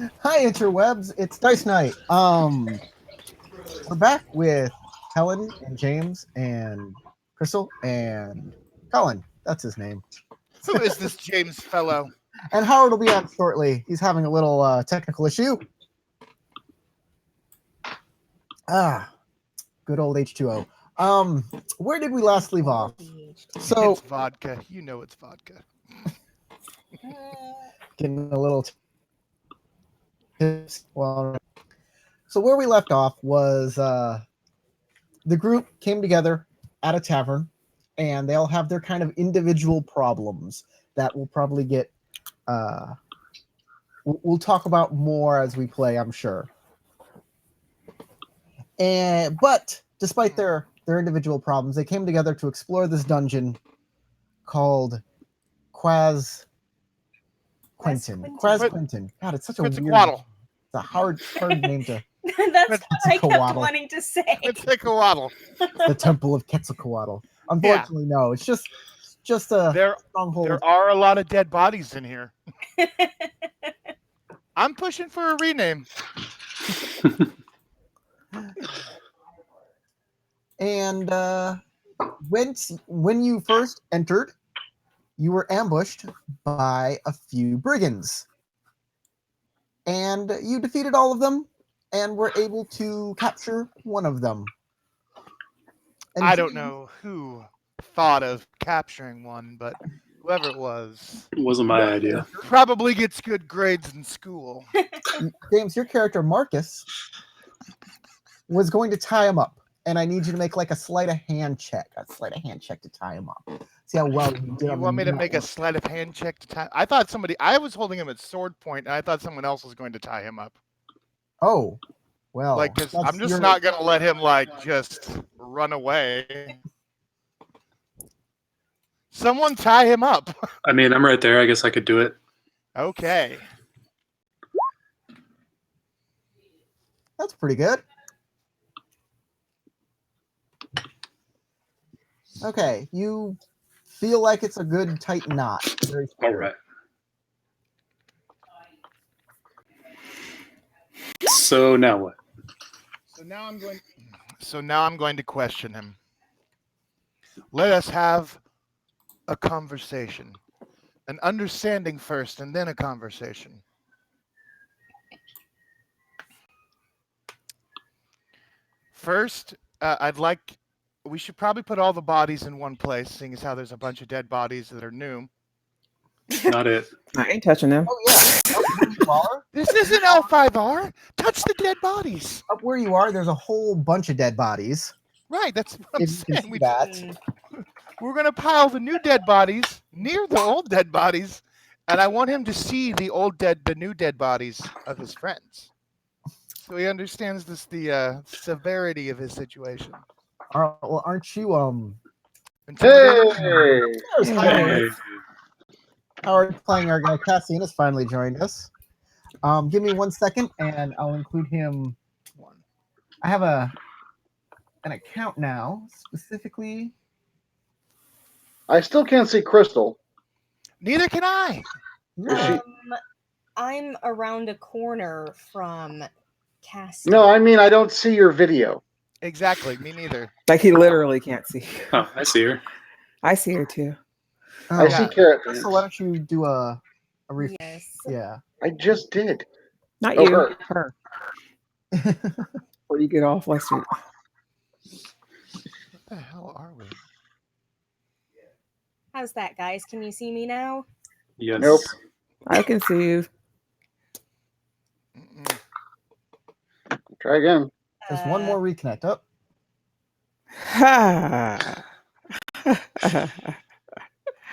Hi, interwebs. It's Dice Night. We're back with Helen and James and Crystal and Colin. That's his name. Who is this James fellow? And Howard will be on shortly. He's having a little technical issue. Good old H2O. Where did we last leave off? So It's vodka. You know it's vodka. getting a little. Well, so where we left off was the group came together at a tavern, and they all have their kind of individual problems that we'll probably get. We'll talk about more as we play, I'm sure. But despite their individual problems, they came together to explore this dungeon called Quasquenton. Quasquenton. God, it's such a weird. Quetzalcoatl. It's a hard name to. That's what I kept Quetzalcoatl. wanting to say. Quetzalcoatl. The Temple of Quetzalcoatl. Unfortunately, no. It's just a stronghold. There are a lot of dead bodies in here. I'm pushing for a rename. And when you first entered, you were ambushed by a few brigands. And you defeated all of them and were able to capture one of them. And I don't know who thought of capturing one, but whoever it wasn't my idea. probably gets good grades in school. James, your character Marcus was going to tie him up, and I need you to make like a sleight of hand check to tie him up. See how well you did. You want me to make a sleight of hand check to tie? I was holding him at sword point, and I thought someone else was going to tie him up. Oh, well. Like, because I'm just not going to let him just run away. Someone tie him up. I mean, I'm right there. I guess I could do it. Okay. That's pretty good. Okay, you feel like it's a good tight knot. Very All right. So now what? So now I'm going to question him. Let us have a conversation. An understanding first, and then a conversation. First, we should probably put all the bodies in one place, seeing as how there's a bunch of dead bodies that are new. Not it. I ain't touching them. Oh yeah. This isn't L5R. Touch the dead bodies. Up where you are, there's a whole bunch of dead bodies. Right, that's what I'm If you can saying. see that. We're going to pile the new dead bodies near the old dead bodies, and I want him to see the new dead bodies of his friends, so he understands the severity of his situation. Well, aren't you Hey! There's Howard playing our guy Cassian has finally joined us. Give me 1 second and I'll include him. I have an account now, specifically. I still can't see Crystal. Neither can I. I'm around a corner from Cassie. No, I mean I don't see your video. Exactly, me neither. Like he literally can't see. Oh, I see her. I see her too. I see Carrot. So why don't you do a refresh? Yes. Yeah. I just did. Not Oh, you. her. Before you get off West Street. What the hell are we? How's that, guys? Can you see me now? Yes. Nope. I can see you. Mm-mm. Try again. There's one more reconnect up. Ha.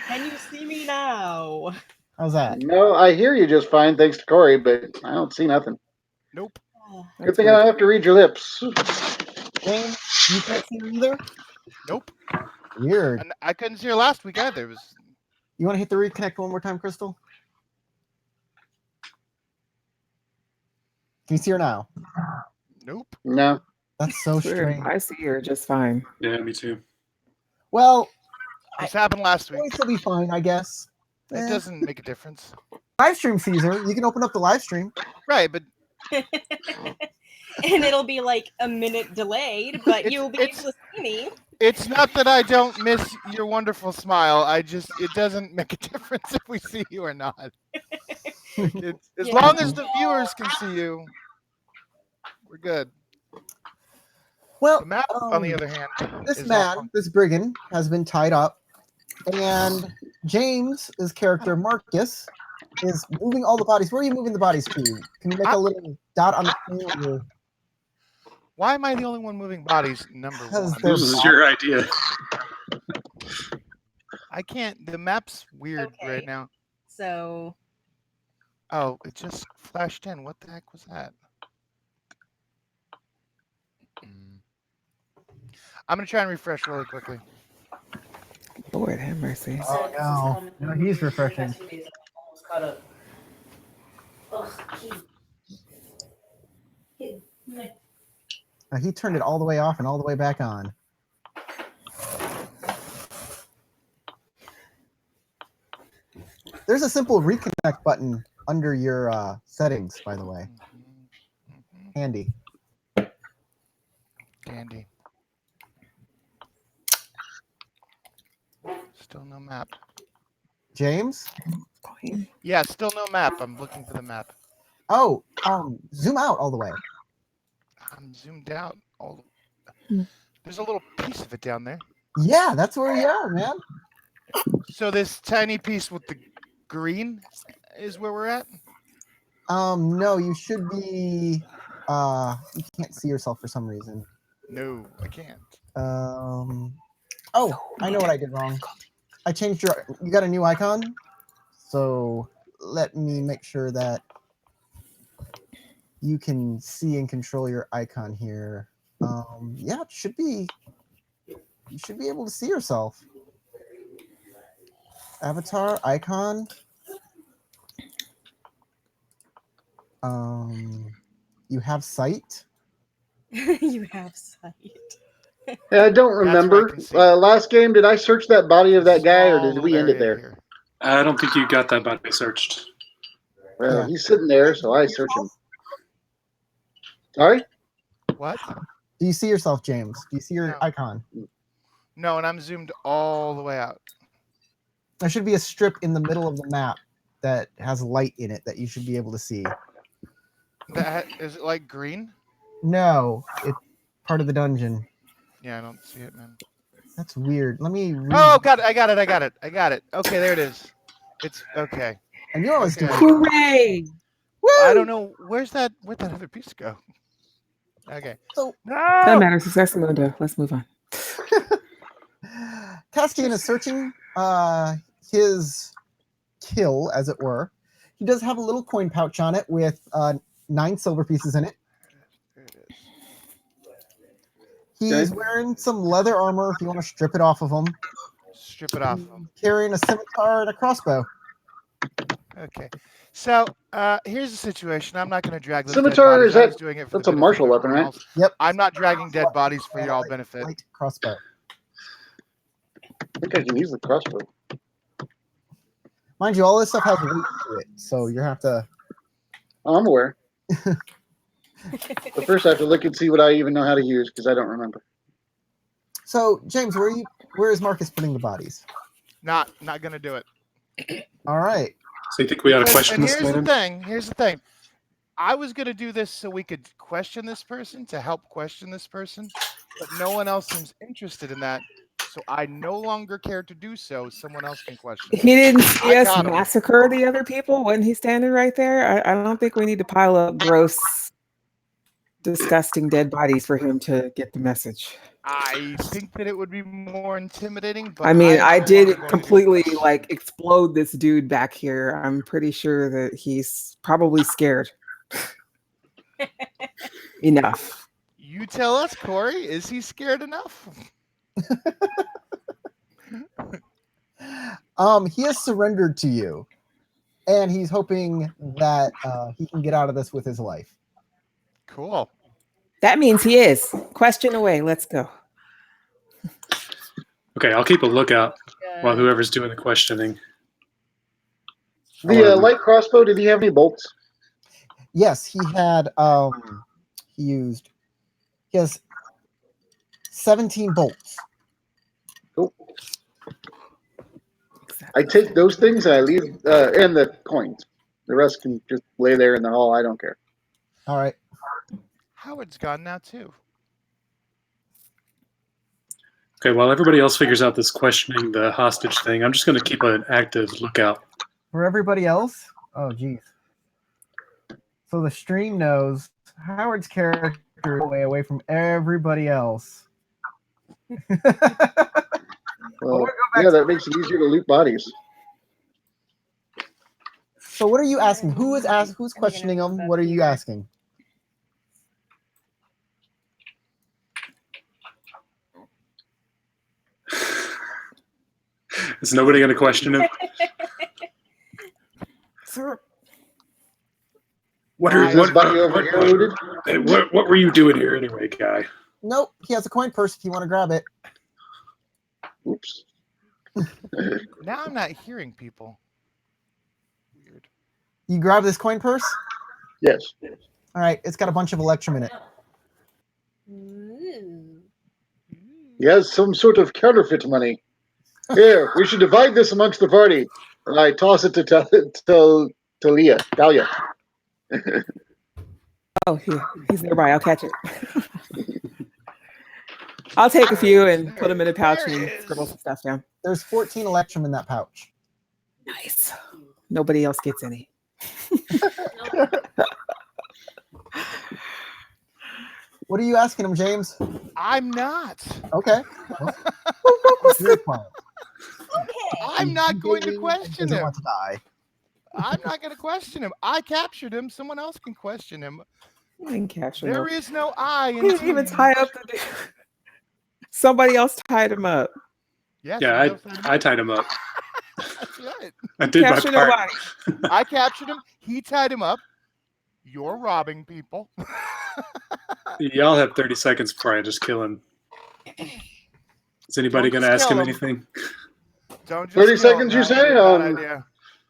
Can you see me now? How's that? No, I hear you just fine, thanks to Corey, but I don't see nothing. Nope. Good thing I don't have to read your lips. James, you can't see her either? Nope. Weird. And I couldn't see her last week either. It was You want to hit the reconnect one more time, Crystal? Can you see her now? nope. No. That's so Weird. strange. I see her just fine. Yeah, me too. Well, This happened last week. voice will be fine, I guess. It doesn't make a difference. Live stream sees her. You can open up the live stream. Right, but And it'll be like a minute delayed, but you'll be able to see me. it's not that I don't miss your wonderful smile. It doesn't make a difference if we see you or not. As Yeah. long as the viewers can see you, we're good. Well, The map, on the other hand, this is all man, this brigand, has been tied up, and James's character Marcus is moving all the bodies. Where are you moving the bodies to? Can you make a little dot on the screen? Where you're- Why am I the only one moving bodies? Number Because one. they're This is your idea. I can't. The map's weird Okay. right now. So Oh, it just flashed in. What the heck was that? I'm gonna try and refresh really quickly. Lord have mercy. Oh no, he's refreshing. He turned it all the way off and all the way back on. There's a simple reconnect button under your settings, by the way. Handy. Dandy. Still no map. James? Yeah, still no map. I'm looking for the map. Oh, zoom out all the way. I'm zoomed out. Hmm. There's a little piece of it down there. Yeah, that's where you are, man. So this tiny piece with the green is where we're at? No, you should be. You can't see yourself for some reason. No, I can't. Oh, I know what I did wrong. I changed you got a new icon? So let me make sure that you can see and control your icon here. Yeah, it should be. You should be able to see yourself. Avatar, icon. You have sight. you have sight. Yeah, I don't That's what I remember. can see. Last game, did I search that body of that guy, or Small did we little end it area there? here. I don't think you got that body searched. Well, Yeah. he's sitting there, so I search him. Sorry? What? Do you see yourself, James? Do you see your No. icon? No, and I'm zoomed all the way out. There should be a strip in the middle of the map that has light in it that you should be able to see. Is it like green? No, it's part of the dungeon. Yeah, I don't see it, man. That's weird. Let me read. Oh, got it. I got it. Okay, there it is. It's okay. I knew I was Okay. doing it. Hooray! I don't know. Whered that other piece go? Okay. So That No! matters. Success Mundo. Let's move on. Castian is searching his kill, as it were. He does have a little coin pouch on it with 9 silver pieces in it. There it is. He's Okay. wearing some leather armor if you want to strip it off of him. Strip it off of him. Carrying a scimitar and a crossbow. Okay. So here's the situation. I'm not going to drag those Scimitar, dead bodies. is I that- was doing it for that's the a benefit martial of weapon, everyone right? else. Yep. I'm not dragging dead bodies for And a y'all light- benefit. light crossbow. I think I can use the crossbow. Mind you, all this stuff has weight to it, so you have to. Oh, I'm aware. But first, I have to look and see what I even know how to use, because I don't remember. So, James, where is Marcus putting the bodies? Not going to do it. All right. So you think we ought to Because- question and this man? Here's the thing. I was going to do this so we could question this person, to help question this person, but no one else seems interested in that. So I no longer care to do so. Someone else can question. He didn't see I us got him. massacre the other people. Wasn't he standing right there? I don't think we need to pile up gross, disgusting dead bodies for him to get the message. I think that it would be more intimidating. But I mean, am I no did longer going to do completely this. like explode this dude back here. I'm pretty sure that he's probably scared. Enough. You tell us, Corey. Is he scared enough? He has surrendered to you, and he's hoping that he can get out of this with his life. Cool. That means he is. Question away. Let's go. Okay, I'll keep a lookout while Good. whoever's doing the questioning. The light crossbow, did he have any bolts? Yes, he had. He has 17 bolts. Cool. I take those things and I leave, and the coins. The rest can just lay there in the hall. I don't care. All right. Howard's gone now too. Okay, while everybody else figures out this questioning the hostage thing, I'm just going to keep an active lookout. For everybody else, oh geez. So the stream knows Howard's character is away from everybody else. Well, yeah, that makes it easier to loot bodies. So what are you asking? Who's questioning him? What are you asking? Is nobody going to question him? Sir, What Is this body over here looted? hey, what were you doing here anyway, guy? Nope, he has a coin purse if you want to grab it. Oops. Now I'm not hearing people. Weird. You grab this coin purse? Yes. All right, it's got a bunch of electrum in it. Ooh. He has some sort of counterfeit money. Here, we should divide this amongst the party. And I toss it to Talia. oh, he's nearby. I'll catch it. I'll take a few and put them in a pouch There and it is. scribble some stuff down. There's 14 electrum in that pouch. Nice. Nobody else gets any. What are you asking him, James? I'm not. Okay. Your plan. Okay. I'm not going to question Doesn't him. want to die. I'm not going to question him. I captured him. Someone else can question him. I didn't capture There him. is no I He in didn't even team. tie up the dude. Somebody else tied him up. Yes, Yeah, you know, I tied him up. that's right. I did my Capture part. nobody. I captured him. He tied him up. You're robbing people. Y'all have 30 seconds before I just kill him. Is anybody Don't going to just ask him kill him. anything? Don't just 30 kill seconds, him. you That say? would be a bad idea.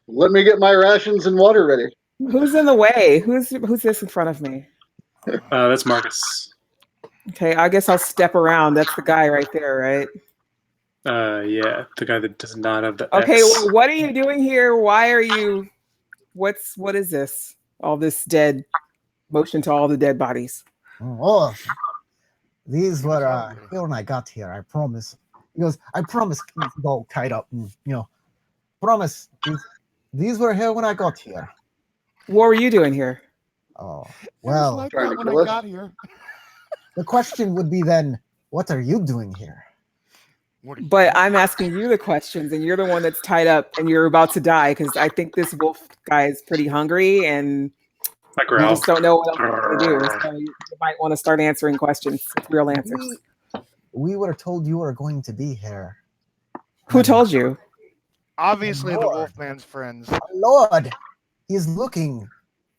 Let me get my rations and water ready. Who's in the way? Who's this in front of me? That's Marcus. Okay, I guess I'll step around. That's the guy right there, right? Yeah, the guy that does not have the Okay, X. well, what are you doing here? Why are you? What is this? All this dead motion to all the dead bodies. Oh, these He was were hungry. here when I got here. I promise. He goes, I promise. He's all tied up. And, promise. These were here when I got here. What were you doing here? Oh, It was well. like Trying that to when I kill us? got here. The question would be then, what are you doing here? What are you But doing? I'm asking you the questions, and you're the one that's tied up, and you're about to die because I think this wolf guy is pretty hungry, and I you growl. just don't know what else to do. So you might want to start answering questions with real answers. We were told you were going to be here. Who told you? Obviously, the Lord. Wolfman's friends. My Lord, he's looking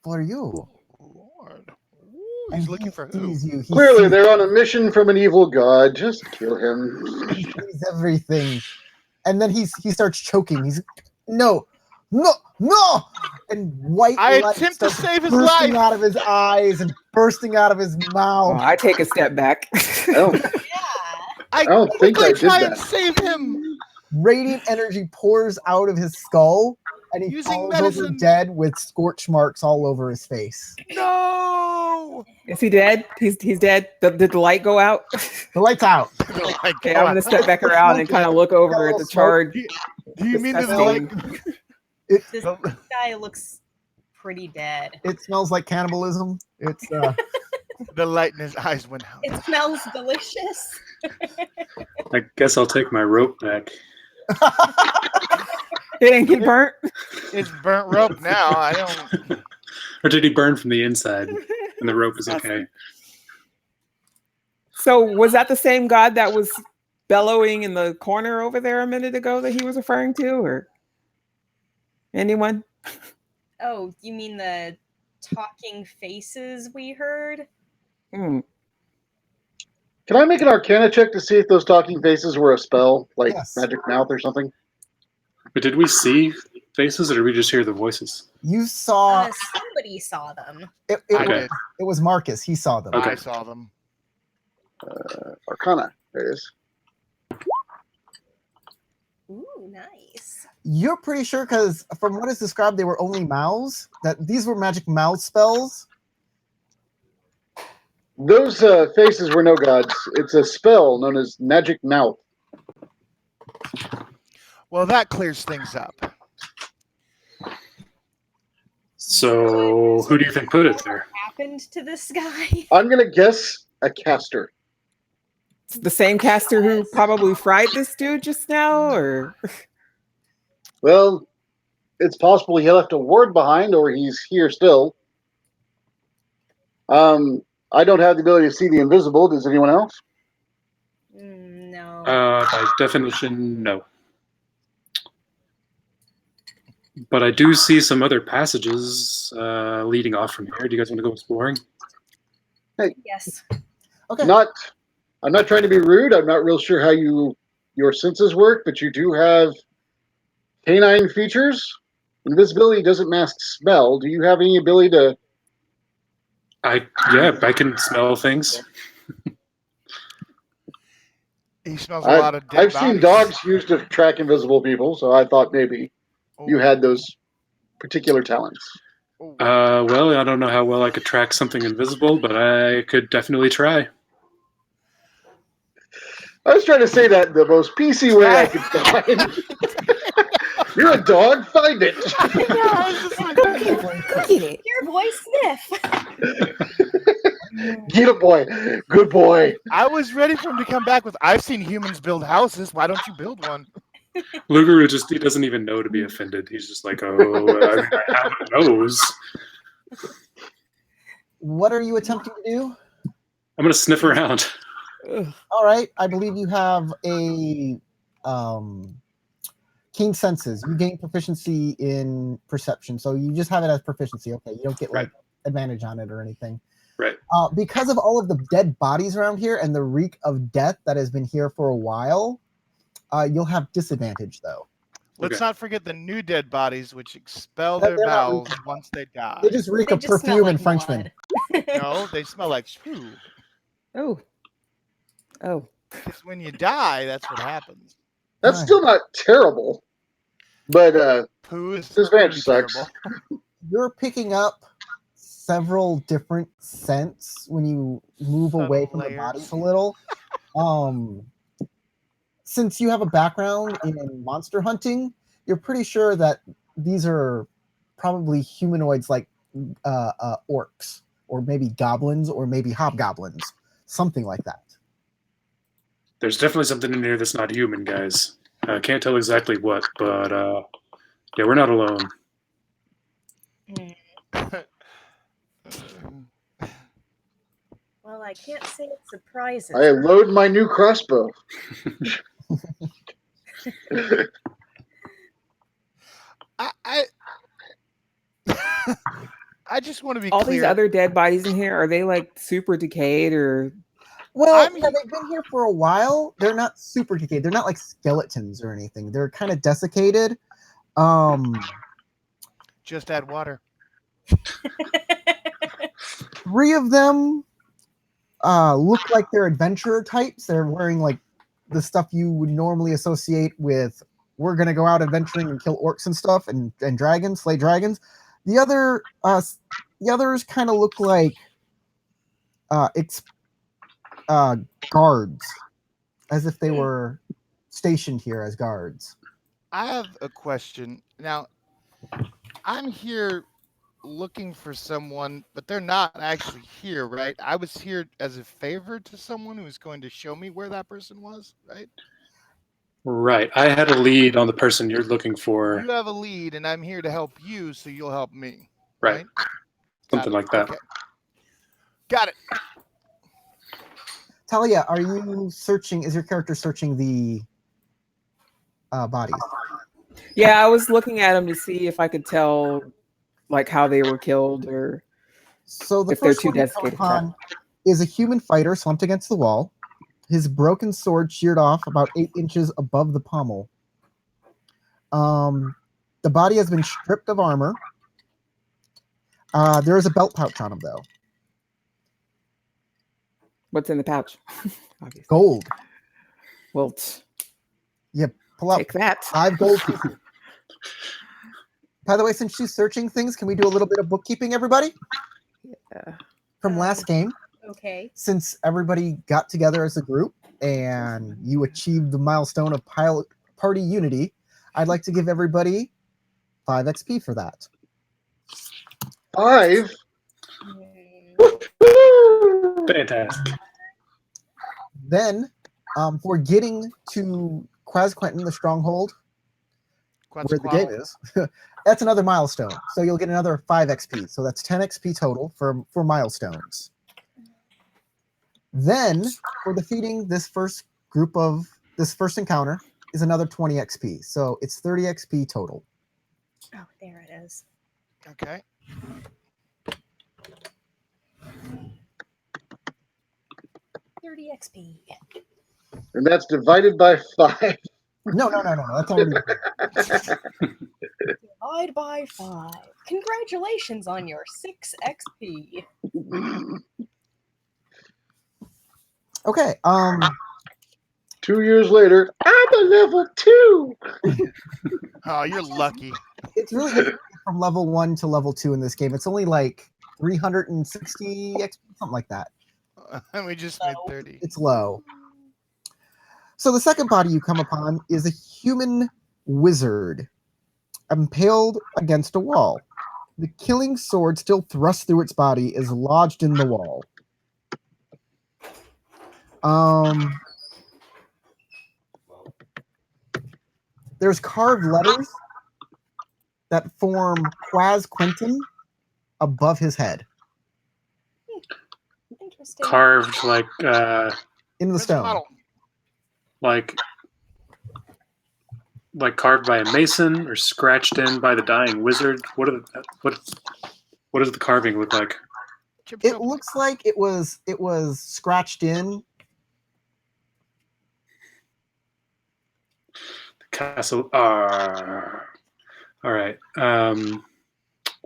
for you. Lord. Ooh, And he's looking for who? sees you. He Clearly, sees, they're on a mission from an evil god. Just kill him. he sees everything. And then he starts choking. He's no, and white I light attempt to starts save his bursting life. out of his eyes and bursting out of his Oh, mouth. I take a step back. Oh, Yeah. I don't think quickly I did try and that. save him. Radiant energy pours out of his skull, and he Using falls over medicine. dead with scorch marks all over his face. No. Is he dead? He's dead. Did the light go out? The light's out. Okay, I'm gonna step back around and kind of look over at the charred. Do you mean the light? This guy looks pretty dead. It smells like cannibalism. It's The light in his eyes went out. It smells delicious. I guess I'll take my rope back. It didn't get burnt. It's burnt rope now. I don't. Or did he burn from the inside and the rope is okay? So was that the same god that was bellowing in the corner over there a minute ago that he was referring to, or anyone? Oh, you mean the talking faces we heard? Hmm. can I make an Arcana check to see if those talking faces were a spell, like Yes. magic mouth or something? But did we see faces, or did we just hear the voices? You saw Somebody saw them. it. I Okay. did. It was Marcus. He saw them. Okay. I saw them. Arcana. There it is. Ooh, nice. You're pretty sure because from what is described, they were only mouths. That these were magic mouth spells. Those faces were no gods. It's a spell known as Magic Mouth. Well, that clears things up. So, who do you think put it there? Happened to this guy? I'm going to guess a caster. It's the same caster who probably fried this dude just now, or Well, it's possible he left a ward behind or he's here still. I don't have the ability to see the invisible. Does anyone else? No. By definition, no. But I do see some other passages leading off from here. Do you guys want to go exploring? Yes. Okay. I'm not trying to be rude. I'm not real sure how your senses work, but you do have canine features. Invisibility doesn't mask smell. Do you have any ability to? I can smell things. He smells a lot of dead I've seen bodies. dogs used to track invisible people, so I thought maybe you Oh. had those particular talents. Well, I don't know how well I could track something invisible, but I could definitely try. I was trying to say that the most PC way I could find. You're a dog, find it. I was just like, go get it. Your boy Sniff. Get a boy. Good boy. I was ready for him to come back with, I've seen humans build houses. Why don't you build one? Luger he doesn't even know to be offended. He's just like, I have a nose. What are you attempting to do? I'm going to sniff around. All right. I believe you have a keen senses. You gain proficiency in perception, so you just have it as proficiency. Okay, you don't get like advantage on it or anything. Right. Because of all of the dead bodies around here and the reek of death that has been here for a while, you'll have disadvantage though. Let's not forget the new dead bodies, which expel They're their not bowels reeking. once they die. They just reek They of just smell perfume like and Frenchman. blood. No, they smell like poo. Oh. Because when you die, that's what happens. That's still not terrible, but Poo is this advantage pretty sucks. terrible. You're picking up several different scents when you move Subtle away from layers. the bodies a little. Since you have a background in monster hunting, you're pretty sure that these are probably humanoids like orcs, or maybe goblins, or maybe hobgoblins, something like that. There's definitely something in here that's not human, guys. I can't tell exactly what, but yeah, we're not alone. Well, I can't say it surprises. I load my new crossbow. I I just want to be All clear. these other dead bodies in here, are they like super decayed or? Well, yeah, they've been here for a while. They're not super decayed. They're not like skeletons or anything. They're kind of desiccated. Just add water. 3 of them look like they're adventurer types. They're wearing like the stuff you would normally associate with, we're gonna go out adventuring and kill orcs and stuff and dragons, slay dragons. The others kind of look like guards, as if they were stationed here as guards. I have a question. Now, I'm here looking for someone, but they're not actually here, right? I was here as a favor to someone who was going to show me where that person was, right? Right. I had a lead on the person you're looking for. You have a lead, and I'm here to help you, so you'll help me. Right. Something like that. Okay. Got it. Talia, are you searching? Is your character searching the bodies? Yeah, I was looking at them to see if I could tell, like, how they were killed, or so the if they're first too one you come desiccated. upon is a human fighter slumped against the wall, his broken sword sheared off about 8 inches above the pommel. The The body has been stripped of armor. There is a belt pouch on him, though. What's in the pouch? Obviously. Gold. Well, Pull out take that. 5 gold pieces. By the way, since she's searching things, can we do a little bit of bookkeeping, everybody? Yeah. From last game, Okay. since everybody got together as a group and you achieved the milestone of party unity, I'd like to give everybody 5 XP for that. 5. Fantastic. Then, for getting to Quasquenton, the stronghold, where the game is, that's another milestone. So you'll get another 5 XP. So that's 10 XP total for milestones. Then, for defeating this first encounter, is another 20 XP. So it's 30 XP total. Oh, there it is. Okay. $30 XP. And that's divided by 5. No. That's already. Divide by 5. Congratulations on your 6 XP. Okay. 2 years later, I'm a level 2. Oh, you're lucky. It's really easy to get from level 1 to level 2 in this game. It's only like 360 XP, something like that. And we just made 30. It's low. So the second body you come upon is a human wizard, impaled against a wall. The killing sword, still thrust through its body, is lodged in the wall. There's carved letters that form Quasquenton above his head Interesting. Carved like in the Where's the stone. model? like carved by a mason or scratched in by the dying wizard. What does the carving look like? Chip It shop. looks like it was scratched in. Castle. All right.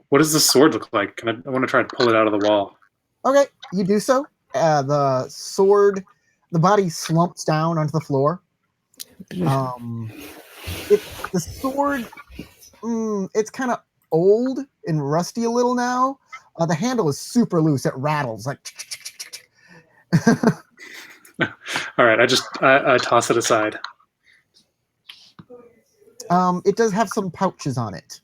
What does the sword look like? I want to try to pull it out of the wall. Okay, you do so. The sword, the body slumps down onto the floor. The sword, it's kind of old and rusty a little now. The handle is super loose. It rattles like. All right. I toss it aside. It does have some pouches on it.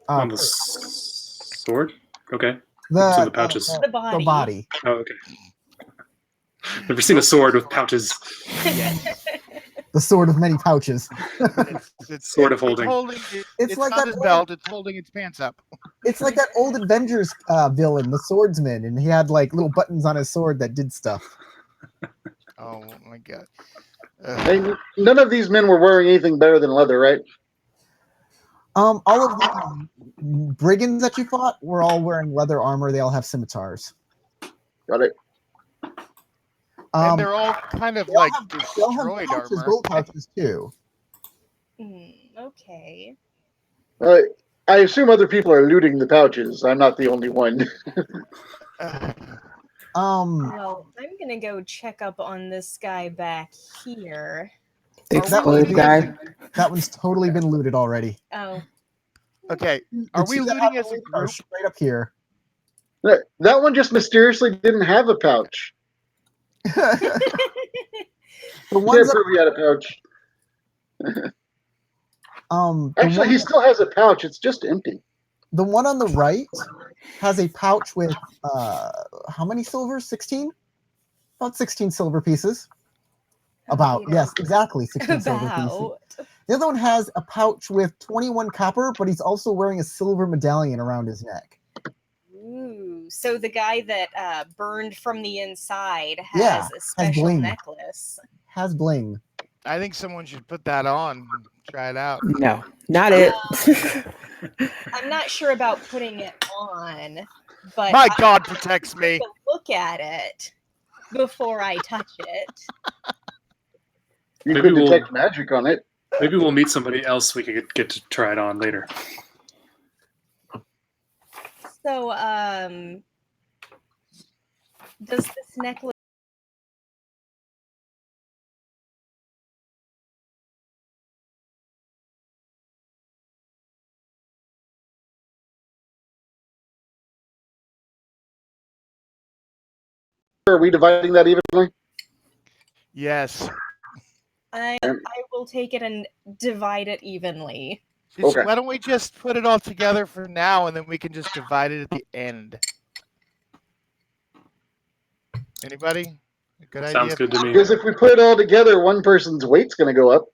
On the sword. Okay. The, So the pouches. The body. The body. Oh, okay. Never seen a sword with pouches. The sword of many pouches. It's Sort of holding. It's like not that his old- belt. It's holding its pants up. It's like that old Avengers villain, the swordsman, and he had like little buttons on his sword that did stuff. Oh my god. Hey, none of these men were wearing anything better than leather, right? All of the brigands that you fought were all wearing leather armor. They all have scimitars. Got it. And they're all kind of they all like have- they all have destroyed pouches, armor. gold pouches too. Okay. I assume other people are looting the pouches. I'm not the only one. Well, I'm gonna go check up on this guy back here. The Are we exploded looting guy. That one's totally been looted already. Oh, Okay. The Are we two that looting have as a loot are group? straight up here. That one just mysteriously didn't have a pouch. The Yeah, ones that, prove he had a pouch. the Actually, one, he still has a pouch. It's just empty. the one on the right has a pouch with how many silver? 16? About 16 silver pieces. About, yeah. yes, exactly 16 silver pieces. About. The other one has a pouch with 21 copper, but he's also wearing a silver medallion around his neck. Ooh, so the guy that burned from the inside has Yeah, a special bling. necklace. Has bling. I think someone should put that on. And try it out. No, not it. I'm not sure about putting it on, but My I God protects me. take a look at it before I touch it. You Maybe could we'll- detect magic on it. Maybe we'll meet somebody else we could get to try it on later. So, does this necklace? Are we dividing that evenly? Yes. I will take it and divide it evenly. Okay. Why don't we just put it all together for now, and then we can just divide it at the end? Anybody? A good Sounds idea? good to me. Because if we put it all together, one person's weight's going to go up.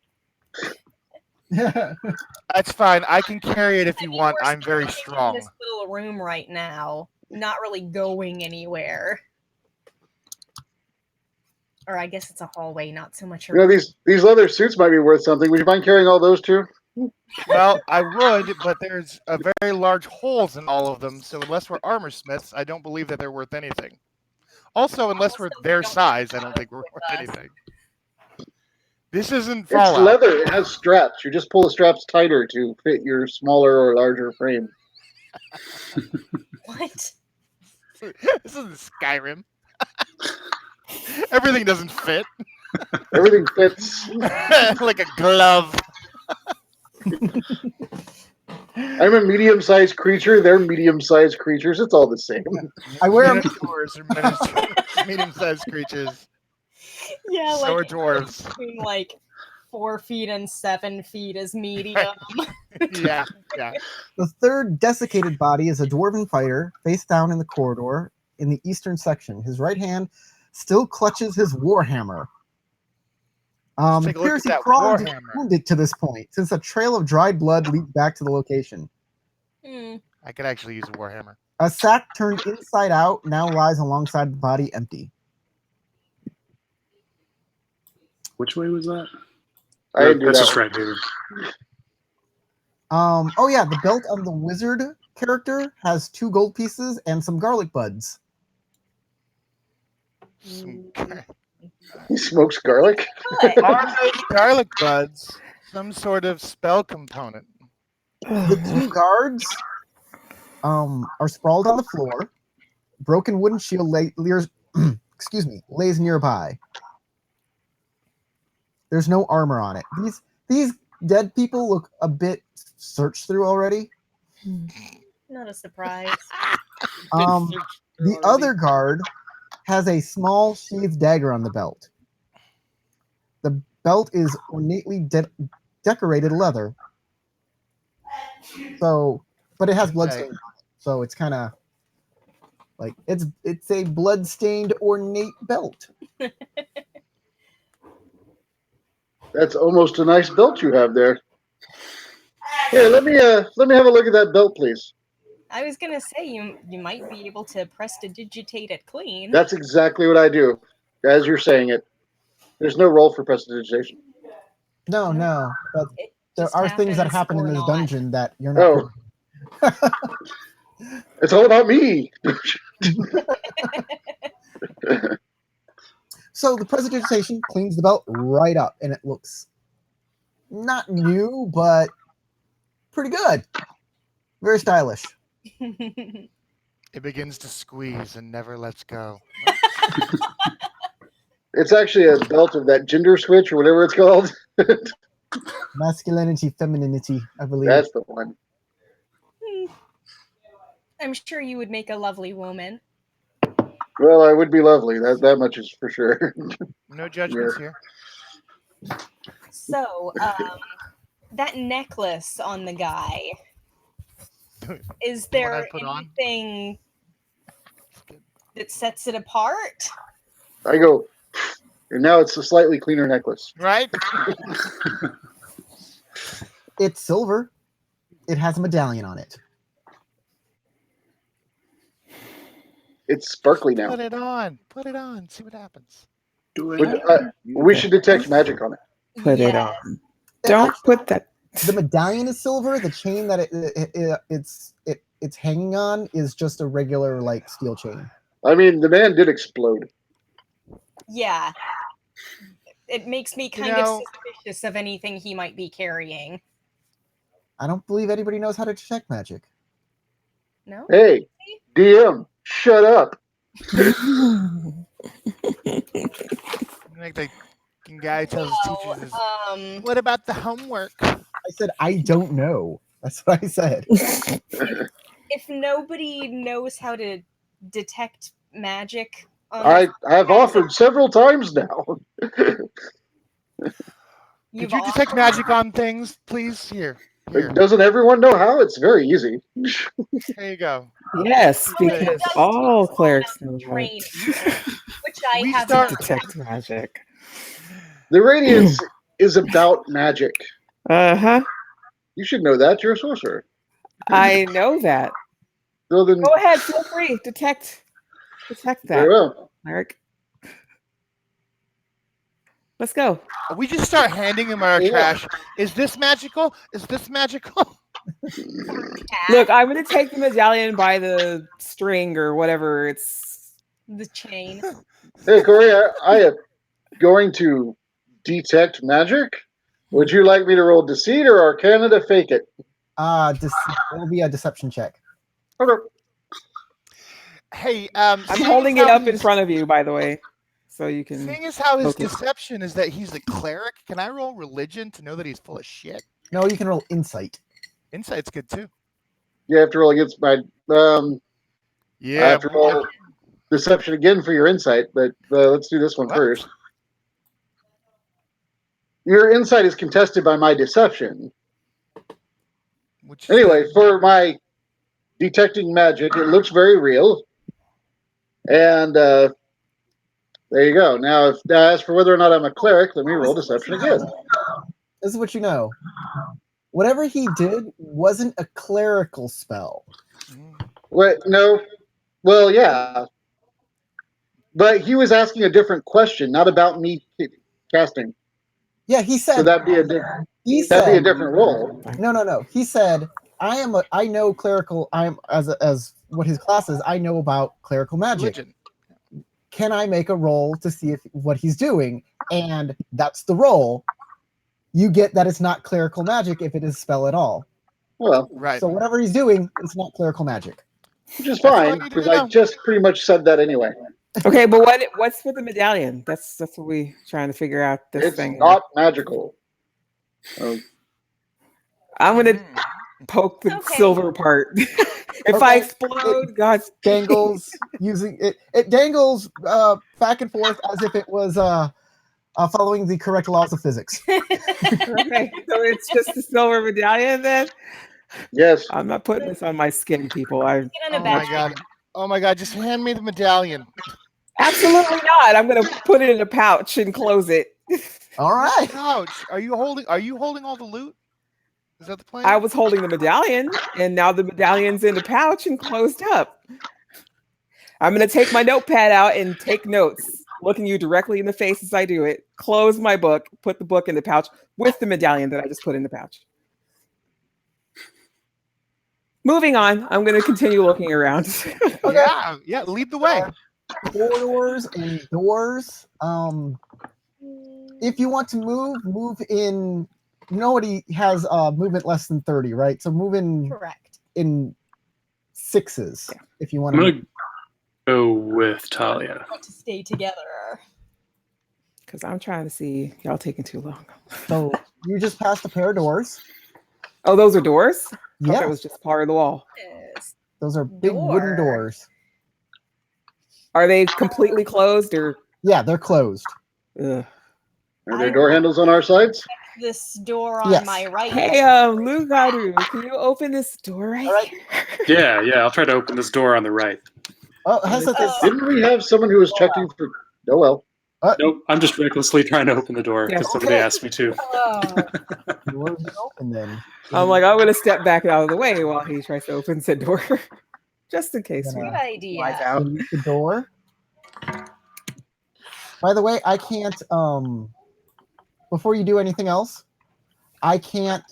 That's fine. I can carry it if I you mean, want. we're I'm very standing in strong. this little room right now, not really going anywhere. Or I guess it's a hallway, not so much a You know, room. these leather suits might be worth something. Would you mind carrying all those too? Well, I would, but there's a very large holes in all of them, so unless we're armor smiths, I don't believe that they're worth anything. Also, unless we're Also, we their don't size, I have don't think we're with worth us. anything. This isn't It's Fallout. leather. It has straps. You just pull the straps tighter to fit your smaller or larger frame. What? This isn't Skyrim. Everything doesn't fit. Everything fits. Like a glove. I'm a medium-sized creature. They're medium-sized creatures. It's all the same. I wear a Minotaurs are medium-sized creatures. Yeah, So are like dwarves. between like 4 feet and 7 feet is medium. Yeah, yeah. The third desiccated body is a dwarven fighter, face down in the corridor in the eastern section. His right hand still clutches his warhammer. Let's It take a look appears at he that crawled warhammer. wounded to this point, since a trail of dried blood leads back to the location. Hmm. I could actually use a warhammer. A sack turned inside out now lies alongside the body empty. Which way was that? I didn't do That's that just one. right here. Oh yeah, the belt of the wizard character has 2 gold pieces and some garlic buds. Okay. He smokes garlic. But Are those garlic buds some sort of spell component? The 2 guards are sprawled on the floor. Broken wooden shield lays nearby. There's no armor on it. These dead people look a bit searched through already. not a surprise. The other guard has a small sheathed dagger on the belt. The belt is ornately decorated leather. So, but it has bloodstains on it. So it's kind of like it's a bloodstained ornate belt. That's almost a nice belt you have there. Here, let me have a look at that belt, please. I was gonna say you might be able to prestidigitate it clean. That's exactly what I do. As you're saying it, there's no roll for prestidigitation. No, but It there just are things that happens happen in or this not. dungeon that you're not. Oh, it's all about me. So the prestidigitation cleans the belt right up, and it looks not new, but pretty good. Very stylish. It begins to squeeze and never lets go. It's actually a belt of that gender switch or whatever it's called. Masculinity, femininity, I believe. That's the one. I'm sure you would make a lovely woman. Well, I would be lovely. That much is for sure. No judgments here. So, that necklace on the guy. Is The one I there put on? anything that sets it apart? I go, and now it's a slightly cleaner necklace. Right? It's silver. It has a medallion on it. It's sparkly now. Put it on. Put it on. See what happens. Do Would, it. we should detect magic on it. Put it Yeah. on. Don't put that. The medallion is silver. The chain that it's hanging on is just a regular like steel chain. I mean, the man did explode. Yeah. It makes me kind of suspicious of anything he might be carrying. I don't believe anybody knows how to detect magic. No? Hey, DM, shut up. Like the guy tells his teachers, is, Um, "What about the homework?" I said, I don't know. That's what I said. if nobody knows how to detect magic, I have offered several times now. Could you detect magic on things, please? Here. Doesn't everyone know how? It's very easy. There you go. Yes, Okay. because all clerics know how training, which I We have start- to not. detect magic. The Radiance is about magic. Uh-huh. You should know that. You're a sorcerer. I know that. So then, Go ahead, feel free. Detect very that, well. Eric. Let's go. We just start handing him our Yeah. trash. Is this magical? Is this magical? Look, I'm gonna take the medallion by the string or whatever. It's The chain. Hey, Corey, I am going to detect magic. Would you like me to roll deceit or arcana to fake it? It'll be a deception check. Okay. Hey, I'm holding it up in front of you, by the way, so you can. Seeing as how his poke it. deception is that he's a cleric, can I roll religion to know that he's full of shit? No, you can roll insight. Insight's good too. You have to roll against my. I Yeah. have to roll deception again for your insight, but let's do this one What? first. Your insight is contested by my deception. Which is Anyway, for my detecting magic, it looks very real. And there you go. Now, as for whether or not I'm a cleric, let me roll deception again. This is what you know. Whatever he did wasn't a clerical spell. Wait, no. Well, yeah. But he was asking a different question, not about me casting. Yeah, he said. So that'd be a different role. No. He said, I know clerical. I'm as what his class is. I know about clerical magic. religion. Can I make a roll to see if what he's doing? And that's the roll. You get that it's not clerical magic if it is spell at all. Well, Right. So whatever he's doing, it's not clerical magic. which is That's all I fine needed because to I know. just pretty much said that anyway. Okay, but what's with the medallion? That's what we trying to figure out. This It's thing. not magical. I'm gonna Mm. poke the Okay. silver part. If I explode, God. Dangles using it. It dangles back and forth as if it was following the correct laws of physics. Okay, so it's just the silver medallion then. Yes. I'm not putting this on my skin, people. Get on a Oh my badge. god. Oh my god, just hand me the medallion. Absolutely not. I'm gonna put it in a pouch and close it. All right. Ouch. Are you holding all the loot? Is that the plan? I was holding the medallion, and now the medallion's in the pouch and closed up. I'm gonna take my notepad out and take notes, looking you directly in the face as I do it. Close my book, put the book in the pouch with the medallion that I just put in the pouch. Moving on, I'm gonna continue looking around. Yeah, lead the way. Corridors and doors. If you want to move in. Nobody has movement less than 30, right? So move in Correct. in sixes if you want I'm to. gonna go with Talia. Want to stay together. Because I'm trying to see y'all taking too long. So you just passed a pair of doors. Oh, those are doors? I thought Yeah, that was just part of the wall. Yes. those are big wooden Door. doors. Are they completely closed or? Yeah, they're closed. Ugh. Are there door handles on our sides? This door on Yes. my right. Hey, Lou Garu, can you open this door right All right. here? Yeah, I'll try to open this door on the right. Oh, Hessa says, Didn't we have someone who was checking for? Oh well. Nope, I'm just recklessly trying to open the door Yeah, because somebody okay. asked me to. Oh, doors are open then. I'm like, I'm gonna step back out of the way while he tries to open said door, just in case. Gonna- good idea. Flies out. Release the door. By the way, I can't. Before you do anything else, I can't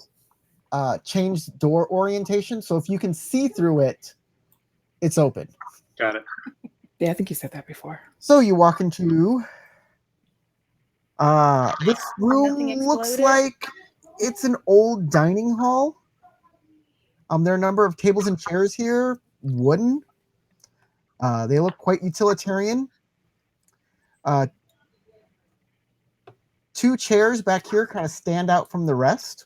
change door orientation. So if you can see through it, it's open. Got it. Yeah, I think you said that before. So you walk into this room. Nothing Looks exploded? like it's an old dining hall. There are a number of tables and chairs here, wooden. They look quite utilitarian. 2 chairs back here kind of stand out from the rest.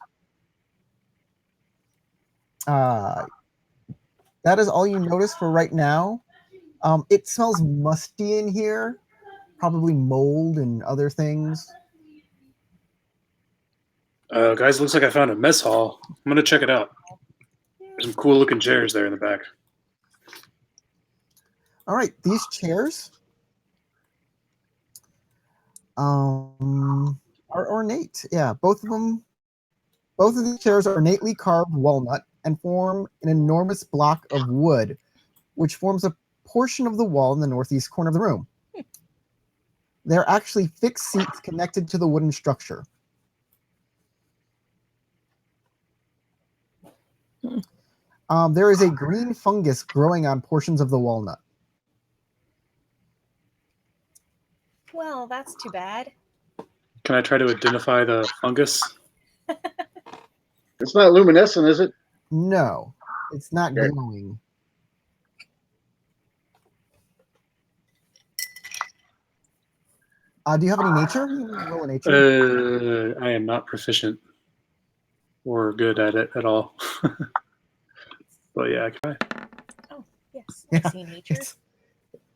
That is all you notice for right now. It smells musty in here, probably mold and other things. Guys, looks like I found a mess hall. I'm gonna check it out. There's some cool looking chairs there in the back. All right, these chairs are ornate. Yeah, both of these chairs are ornately carved walnut and form an enormous block of wood, which forms a portion of the wall in the northeast corner of the room. They're actually fixed seats connected to the wooden structure. There is a green fungus growing on portions of the walnut. Well, that's too bad. Can I try to identify the fungus? It's not luminescent, is it? No, it's not Okay. glowing. Do you have any nature? You can roll a nature. I am not proficient or good at it at all. But yeah, I can try. Oh, yes. Yeah, I see nature.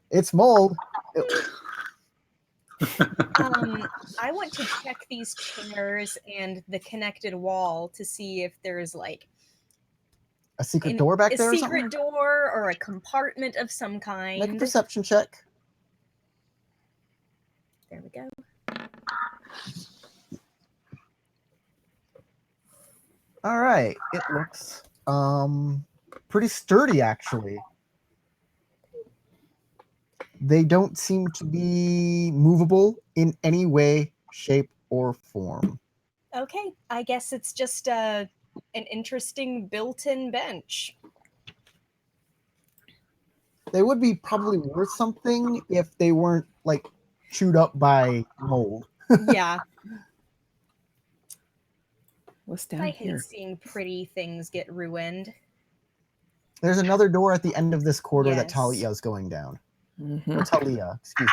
It's mold. I want to check these chairs and the connected wall to see if there's like A secret door back there or a something? secret door or a compartment of some Make a kind. perception check. There we go. All right. It looks pretty sturdy, actually. They don't seem to be movable in any way, shape, or form. Okay, I guess it's just an interesting built-in bench. They would be probably worth something if they weren't like chewed up by mold. Yeah, What's I down hate here? seeing pretty things get ruined. There's another door at the end of this corridor that Yes. Talia is going down. Mhm. Or Talia, excuse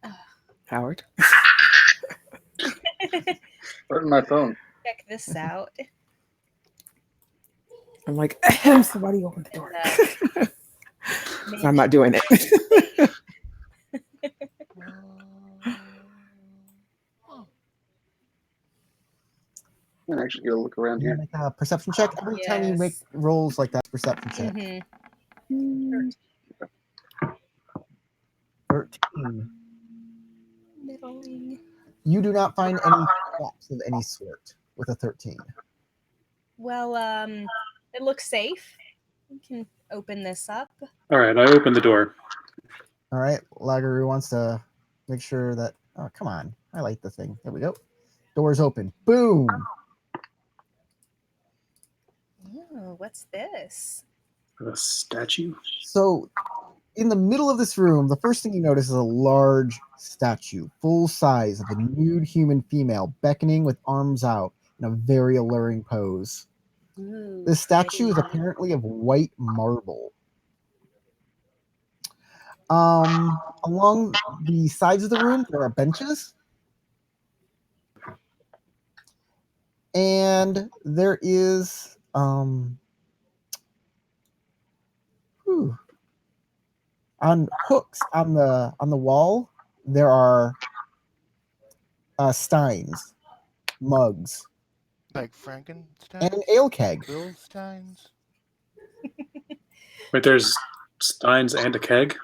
me. Howard. Pardon my phone. Check this out. I'm like, somebody open the door. And, I'm not doing it. I'm gonna actually get a look around Yeah, here. make a perception check. Every time you make Yes. rolls like that, perception check. Mhm. 13. Middling. You do not find any traps of any sort with a 13. Well, it looks safe. We can open this up. All right, I opened the door. All right, Lagaroo wants to make sure that. Oh, come on. Highlight the thing. There we go. Doors open. Boom. Oh, what's this? A statue. So, in the middle of this room, the first thing you notice is a large statue, full size, of a nude human female, beckoning with arms out in a very alluring pose. Ooh, This statue is pretty. apparently of white marble. Along the sides of the room, there are benches. And there is on hooks on the wall, there are steins, mugs, Like Frankenstein? and an ale keg. Bill Steins? Wait, there's steins and a keg.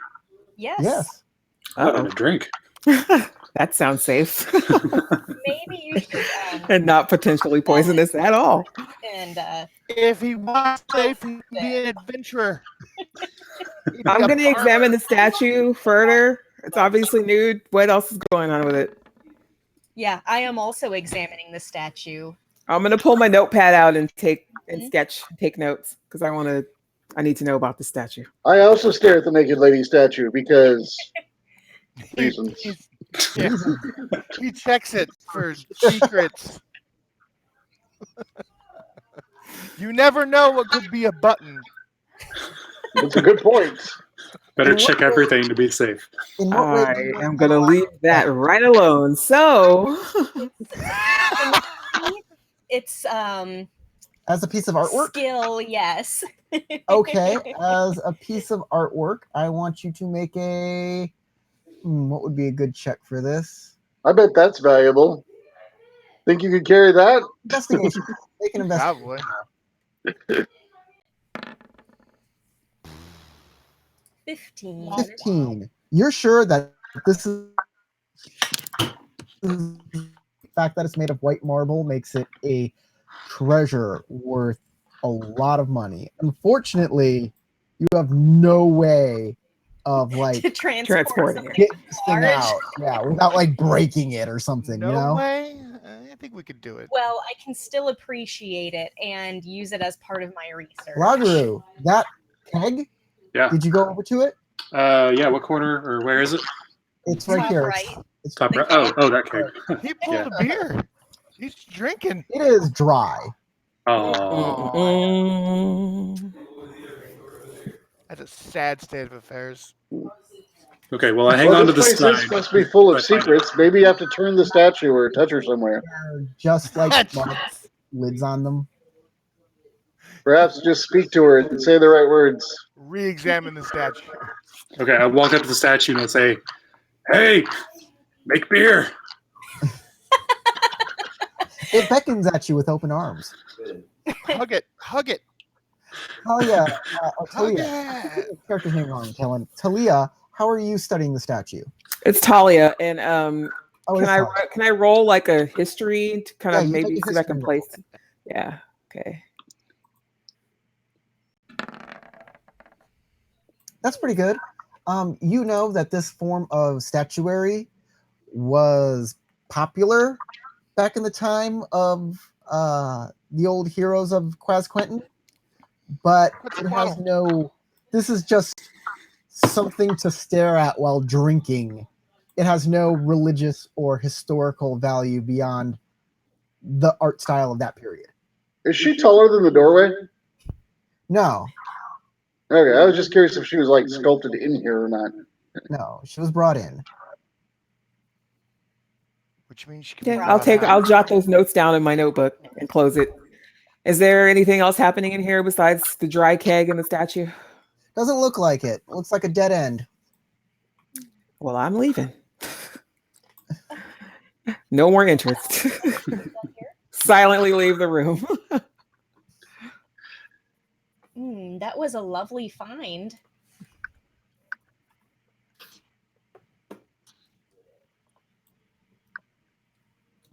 Yes. Yes. What Uh-oh. and a drink? That sounds safe. Maybe you should. And not potentially poisonous at all. And If he wants safe, he can be an adventurer. He'd be I'm a going to farmer. examine the statue further. It's obviously nude. What else is going on with it? yeah, I am also examining the statue. I'm going to pull my notepad out and take Mhm. take notes because I need to know about the statue. I also stare at the naked lady statue because He- reasons. he's- yeah, he checks it for secrets. You never know what could be a button. That's a good point. Better In what check way- everything to be safe. In what way? I do you want am to going to allow leave that right alone. So, It's as a piece of artwork? skill, yes. Okay, as a piece of artwork, I want you to make a. What would be a good check for this? I bet that's valuable. Think you could carry that? Investigation. Make an investigation. Probably. 15. 15. You're sure that this is the fact that it's made of white marble makes it a treasure worth a lot of money. Unfortunately, you have no way of like To transport Transporting something getting this thing large. out, yeah, without like breaking it or something, No you know? way. I think we could do it. Well, I can still appreciate it and use it as part of my research. Lagaru, that keg, Yeah. did you go over to it? Yeah. What corner or where is it? It's right Top here. right. It's Top The right. keg? Oh, that keg. He pulled Yeah. a beer. He's drinking. it is dry. Oh. mm, That's a sad state of affairs. Okay. Well, I hang Well, on to this the place is side. supposed to be full of I find it. secrets. Maybe you have to turn the statue or touch her somewhere. They're just like mud, lids on them. Perhaps just speak to her and say the right words. Re-examine the statue. Okay. I walk up to the statue and I say, "Hey, make beer." It beckons at you with open arms. Hug it. Hug it. Talia, Hug Talia, it. character's name wrong, Helen. Talia, how are you studying the statue? it's Talia. And Oh, can it's I Talia. can I roll like a history to kind Yeah, of you maybe make a see if I can history roll. place? Yeah. Okay. That's pretty good. You know that this form of statuary was popular back in the time of the old heroes of Quasquenton, but it has no. This is just something to stare at while drinking. It has no religious or historical value beyond the art style of that period. Is she taller than the doorway? No, Okay, I was just curious if she was like sculpted in here or not. no, she was brought in. Which means she can Yeah, be I'll brought out. I'll jot those notes down in my notebook and close it. Is there anything else happening in here besides the dry keg and the statue? Doesn't look like it. Looks like a dead end. Well, I'm leaving. No more interest. Silently leave the room. That was a lovely find.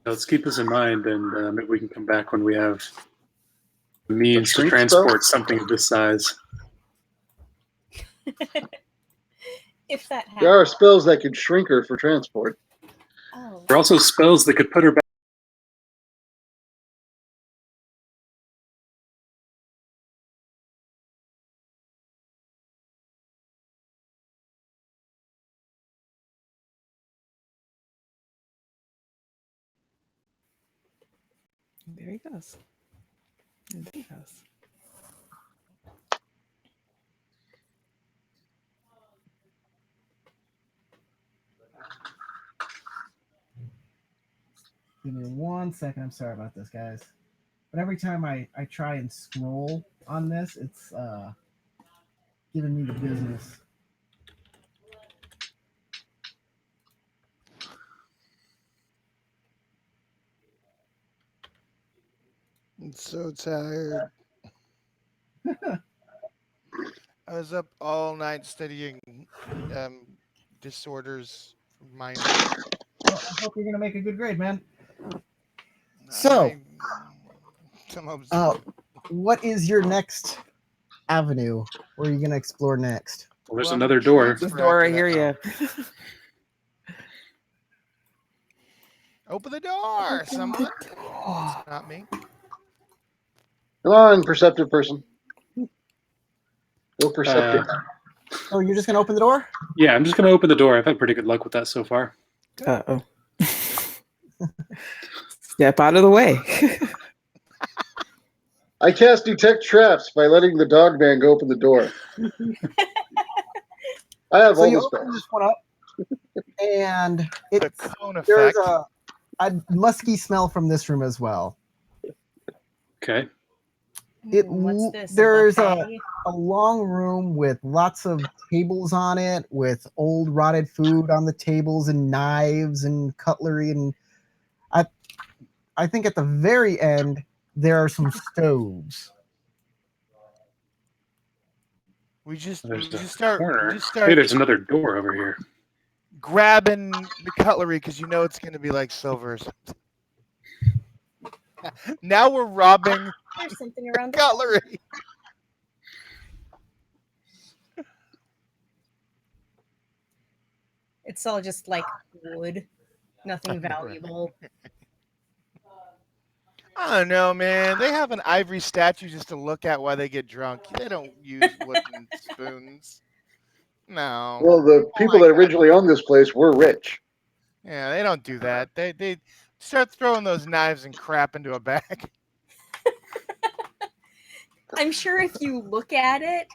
Let's keep this in mind, and maybe we can come back when we have the means to shrink transport something of this size. If that There are happens. spells that could shrink her for transport. Oh. There are also spells that could put her back. There he goes. There he goes. Give me 1 second. I'm sorry about this, guys. But every time I try and scroll on this, it's giving me the business. I'm so tired. I was up all night studying disorders for minors. Well, I hope you're gonna make a good grade, man. So, what is your next avenue? Where are you gonna explore next? Well, there's another door. This door right here, yeah. Open the door, someone. It's not me. Come on, perceptive person. Go perceptive. Oh, you're just gonna open the door? Yeah, I'm just going to open the door. I've had pretty good luck with that so far. Uh-oh. Step out of the way. I cast detect traps by letting the dog man go open the door. I have So all you the open spells. this one up, and The it's cone there's effect. a musky smell from this room as well. Okay. What's this? There's buffet? a long room with lots of tables on it, with old rotted food on the tables and knives and cutlery, and I think at the very end there are some stoves. We just There's a start corner. Hey, there's another door over here. grabbing the cutlery because you know it's going to be like silver or something. Now we're robbing There's something around the cutlery. It's all just like wood, nothing valuable. I don't know, man. They have an ivory statue just to look at while they get drunk. They don't use wooden spoons. No. Well, the people that originally owned this place were rich. Yeah, they don't do that. They start throwing those knives and crap into a bag. I'm sure if you look at it,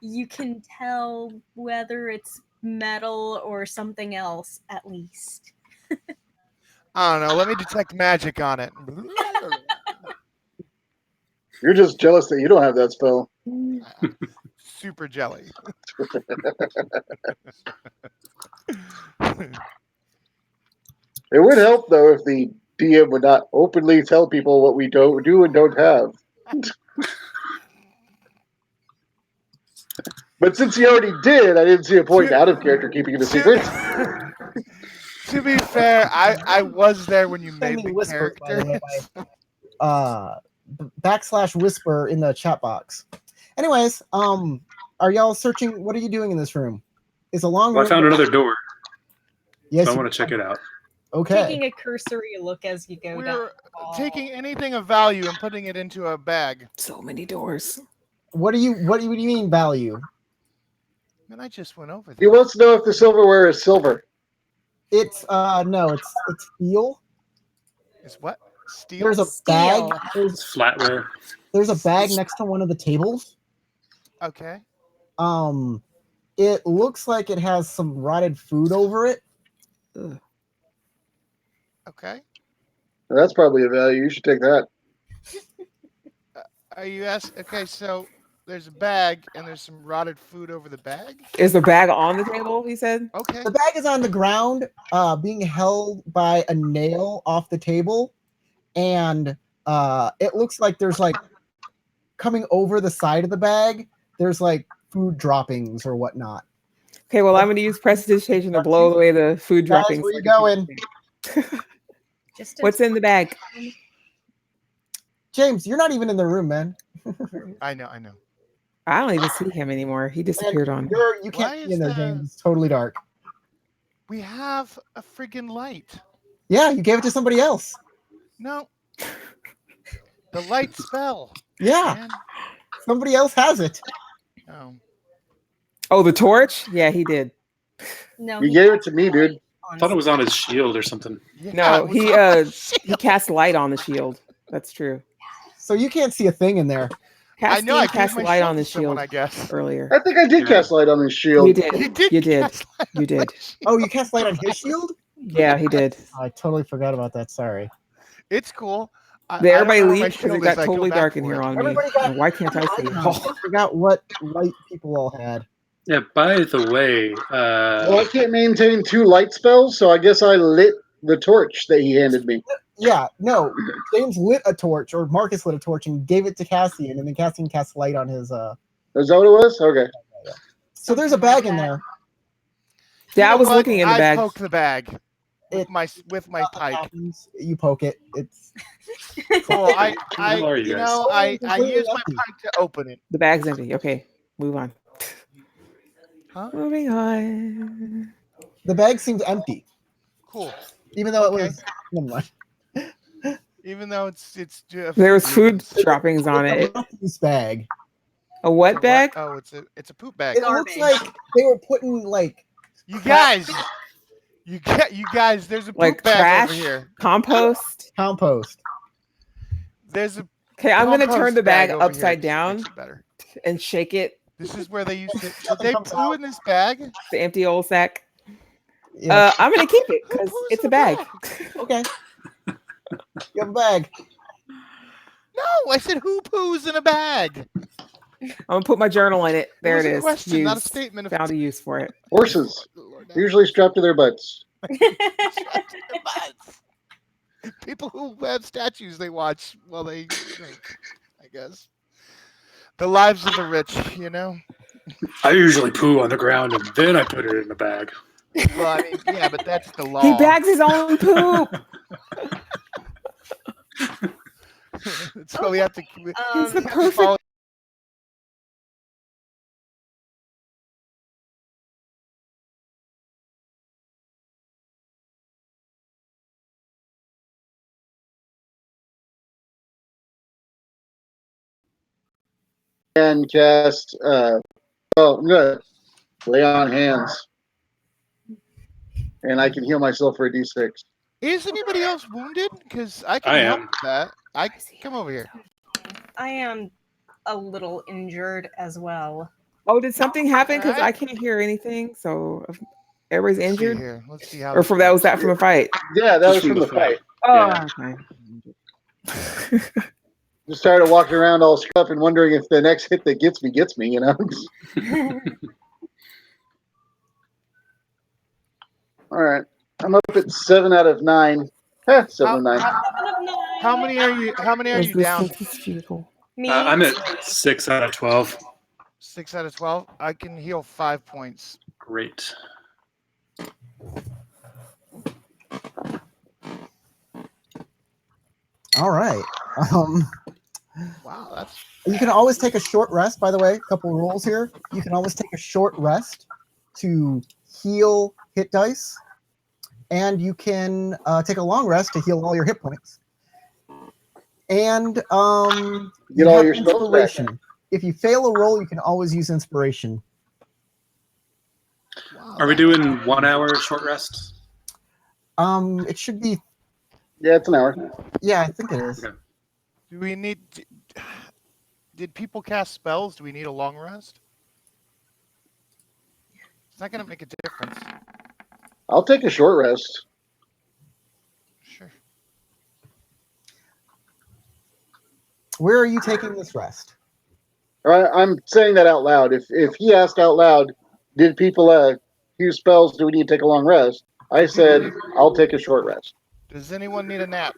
you can tell whether it's metal or something else, at least. I don't know. Let me detect magic on it. You're just jealous that you don't have that spell. Super jelly. It would help though if the DM would not openly tell people what we don't do and don't have. But since he already did, I didn't see a point out of character keeping it a secret. To be fair, I was there when you made Send me the whisper, by the way, characters. /whisper in the chat box. Anyways, are y'all searching? What are you doing in this room? It's a long Well, room. I found another door, Yes, so I want to check it out. Okay. Taking a cursory look as you go down. We're the hall. taking anything of value and putting it into a bag. So many doors. What do you mean value? Man, I just went over He there. wants to know if the silverware is silver. It's no, it's steel. Is what? Steel? There's a Steel. bag. It's flatware. There's a bag next to one of the tables. Okay. It looks like it has some rotted food over it. Ugh. Okay. That's probably a value. You should take that. Are you ask? Okay, so there's a bag and there's some rotted food over the bag. Is the bag on the table? He said. Okay. The bag is on the ground, being held by a nail off the table, and it looks like there's like coming over the side of the bag. There's like food droppings or whatnot. Okay, well, I'm going to use prestidigitation to blow away the food Guys, droppings. where you going? Just a- What's in the bag? James, you're not even in the room, man. I know. I don't even see him anymore. He disappeared on me. You Why can't see is in there, the- James. It's totally dark. We have a friggin' light. Yeah, you gave it to somebody else. No. The light spell. Yeah, Man. somebody else has it. Oh. Oh, the torch? Yeah, he did. No, You he gave it to me, dude. I thought it was on his shield or something. No, Yeah, it was he cast light on the shield. That's true. So you can't see a thing in there. I know. I Castine gave cast my light shield on the to someone, shield I guess. earlier. I think I did Yeah. cast light on his shield. You did. You did. You did. cast light You on did. my shield. Oh, you cast light on his shield? Yeah, he did. I totally forgot about that. Sorry. It's cool. Did everybody I don't know where my leave because it shield got is. I go totally back dark in for here it. on me? Everybody got- And why can't I see? I forgot what light people all had. Yeah, by the way, Well, I can't maintain 2 light spells, so I guess I lit the torch that he handed me. Yeah, no. James lit a torch, or Marcus lit a torch and gave it to Cassian, and then Cassian cast light on his. Is that what it was? Okay. So there's a bag in there. Yeah, I You know was what? looking in the I bag. poke the bag It- with my pike. Happens. You poke it. It's Cool. I How are you you guys? know, I Completely use my empty. pike to open it. The bag's empty. Okay, move on. Huh? Moving on. the bag seems empty, Cool. even though Okay. it was. Never mind. Even though it's There was food droppings on It's a it. refuse bag. A what bag? Oh, it's a poop bag. It looks Garbage. like they were putting like You guys, you guys. There's a poop Like bag trash? over here. Compost? compost. There's a Okay, I'm Come on, gonna put turn this the bag over here. upside This down makes it better. and shake it. This is where they used to. Did Nothing they comes poo out. in this bag? The empty old sack. Yes. I'm gonna keep it Who because poos it's in a bag. Okay. You have a bag. No, I said who poos in a bag? I'm gonna put my journal in it. There was it a is. question, not a Used. statement of- Found a use for it. Horses, Lord, usually strapped to their butts. People who have statues they watch while they drink, I guess. The lives of the rich, you know? I usually poo on the ground and then I put it in the bag. Well, I mean, yeah, but that's the law. He bags his own poop. That's why we have to. He's we the have to perfect. follow- And cast. I'm gonna lay on hands, and I can heal myself for a d6. Is anybody else wounded? Because I can I help am. with that. Come over here. I am a little injured as well. Oh, did something happen? Because I Alright. can't hear anything. So if everybody's Let's see injured, here. Let's see how. or this from that was works. that from a fight. Yeah, that Just was from the fight. Oh, Yeah. okay. Just tired of walking around all scruff and wondering if the next hit that gets me, you know? All right. I'm up at 7 out of 9. 7 How- of 9. How many are you? How many are you down? Resistance is futile. Me? I'm at 6 out of 12. 6 out of 12. I can heal 5 points. Great. All right. Wow, that's You can always take a short rest, by the way. A couple rules here. You can always take a short rest to heal hit dice, and you can take a long rest to heal all your hit points. And Get you all have your spells back. inspiration. If you fail a roll, you can always use inspiration. wow. Are we doing 1 hour short rest? It should be. Yeah, it's an hour. Yeah, I think it is. Okay. Do we need? Did people cast spells? Do we need a long rest? It's not going to make a difference. I'll take a short rest. Sure. Where are you taking this rest? I'm saying that out loud. If he asked out loud, did people use spells? Do we need to take a long rest? I said, I'll take a short rest. Does anyone need a nap?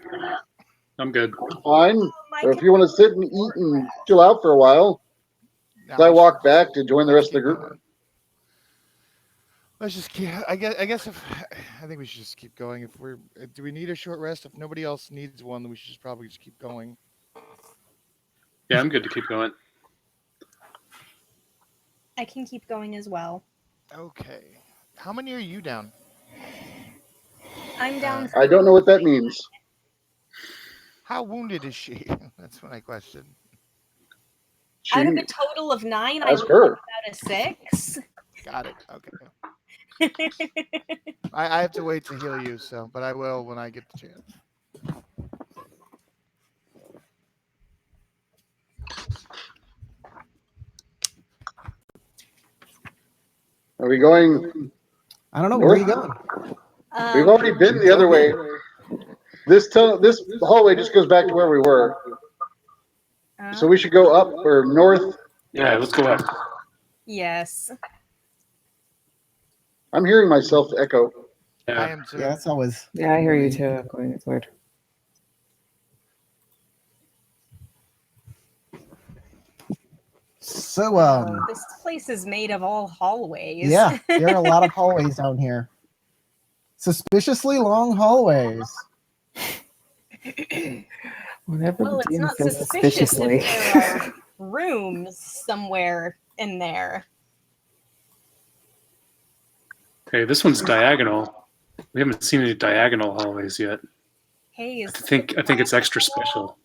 I'm good. Fine. Or if you want to sit and eat and chill out for a while, No, as I let's walk just- back to join the let's rest of the keep group. going. Let's just keep. I guess if I think we should just keep going. If we're, do we need a short rest? If nobody else needs one, then we should just probably just keep going. Yeah, I'm good to keep going. I can keep going as well. Okay. How many are you down? I'm down. I don't know what that means. How wounded is she? That's my question. Out of She, a total of 9, I ask rolled her. about a 6. Got it. Okay. I have to wait to heal you, so but I will when I get the chance. Are we going? I don't know. Where are you North? going? We've already been the other way. This hallway just goes back to where we were. So we should go up or north. Yeah, let's go up. Yes. I'm hearing myself echo. I Yeah. am too. Yeah, that's always. Yeah, I hear you too. I'm going. It's weird. So, This place is made of all hallways. yeah, there are a lot of hallways down here. Suspiciously long hallways. Whatever Well, the it's DM not says suspicious suspiciously. if there are rooms somewhere in there. Okay, this one's diagonal. We haven't seen any diagonal hallways yet. Hey, I is think it's extra special.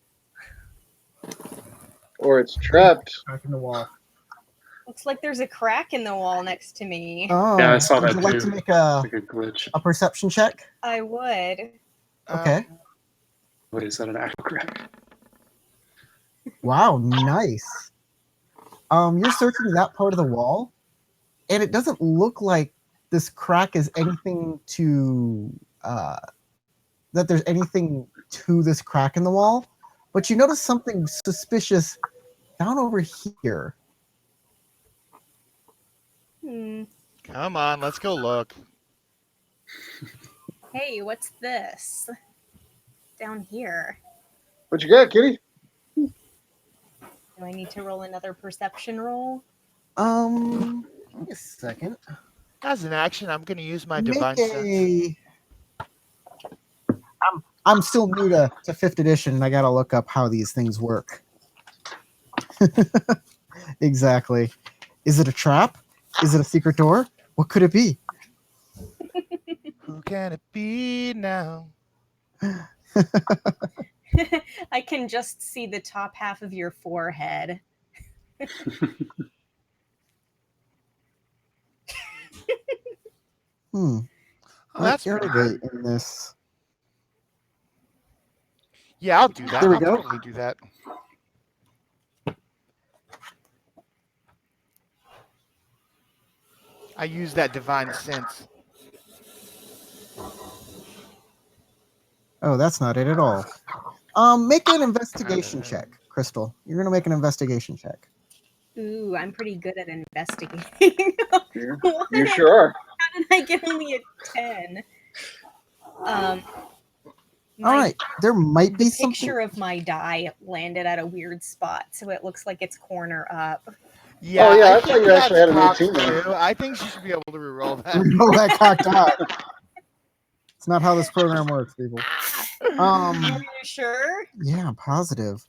Or it's trapped. Back in the wall. looks like there's a crack in the wall next to me. Oh, Yeah, I saw would that you like too. to make a Like a glitch. perception check? I would. Okay. What is that? An acro crack? Wow, nice. You're searching that part of the wall, and it doesn't look like this crack is anything to that there's anything to this crack in the wall, but you notice something suspicious down over here. Hmm. Come on, let's go look. Hey, what's this? Down here. What you got, Kitty? Do I need to roll another perception roll? Give me a second. As an action, I'm going to use my Make divine sense. a. I'm still new to 5th edition, and I gotta look up how these things work. Exactly. Is it a trap? Is it a secret door? What could it be? Who can it be now? I can just see the top half of your forehead. Oh, Let's that's pretty irrigate good. in this. Yeah, I'll do that. There we I'll go. totally do that. I use that divine sense. Oh, that's not it at all. Make an investigation check, Crystal. You're gonna make an investigation check. Ooh, I'm pretty good at investigating. You sure are. How did I get only a 10? All right, there might be The something. picture of my die landed at a weird spot, so it looks like it's corner up. Yeah, Oh, yeah, I I thought think you actually that's had an cocked 18 there. too. I think she should be able to reroll that. Roll that cocked out. It's not how this program works, people. Are you sure? Yeah, I'm positive.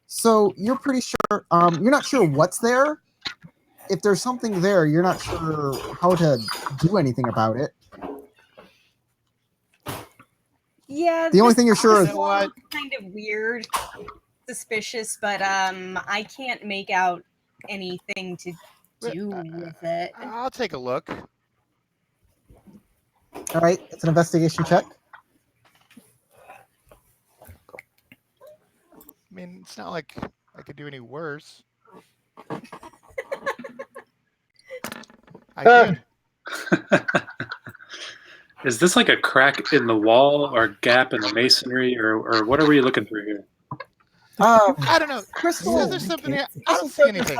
So you're pretty sure. You're not sure what's there. If there's something there, you're not sure how to do anything about it. Yeah. The only this thing you're sure You is know what? kind of weird, suspicious, but I can't make out anything to do with it. I'll take a look. all right. It's an investigation check. I mean, it's not like I could do any worse. I could. Is this like a crack in the wall or gap in the masonry, or what are we looking through here? I don't know. Crystal, Says there's something here. I don't see anything.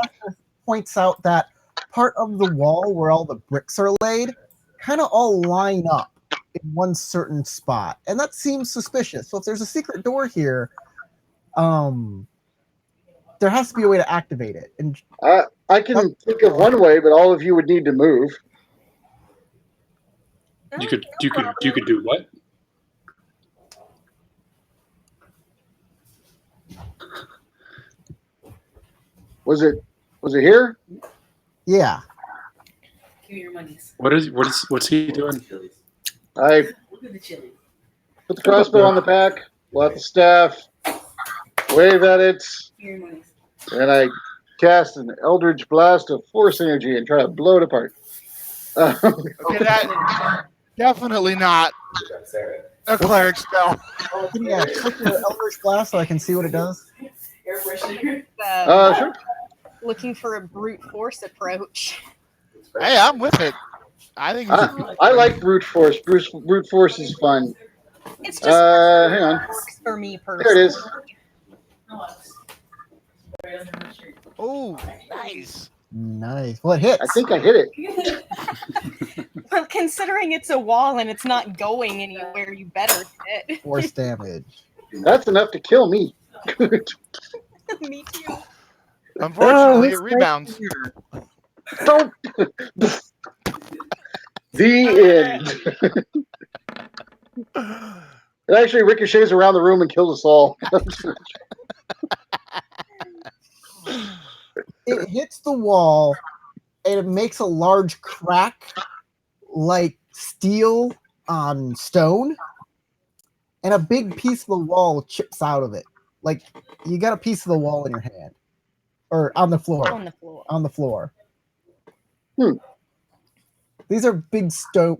Points out that part of the wall where all the bricks are laid kind of all line up in one certain spot, and that seems suspicious. So if there's a secret door here, there has to be a way to activate it. And I can think of one way, but all of you would need to move. You could do what? Was it here? yeah, Give me your monies. What's he doing? I Look at the chili. put the crossbow on the back, pull out the staff, wave at it, Give me your monies. and I cast an Eldritch Blast of Force Energy and try to blow it apart. Okay, that definitely not a cleric spell. can you click the Eldritch Blast so I can see what it does? Air freshener. Sure. Looking for a brute force approach. Hey, I'm with it. I think it's I like brute force. Brute force is fun. It's just Hang on. works for me There personally. it is. Oh, nice. Nice. Well, it hits. I think I hit it. Well, considering it's a wall and it's not going anywhere, you better hit. Force damage. That's enough to kill me. Me too. Unfortunately, it rebounds. Don't. The end. It actually ricochets around the room and kills us all. It hits the wall, and it makes a large crack, like steel on stone, and a big piece of the wall chips out of it. Like you got a piece of the wall in your hand, or on the floor. On the floor. On the floor. Hmm. These are big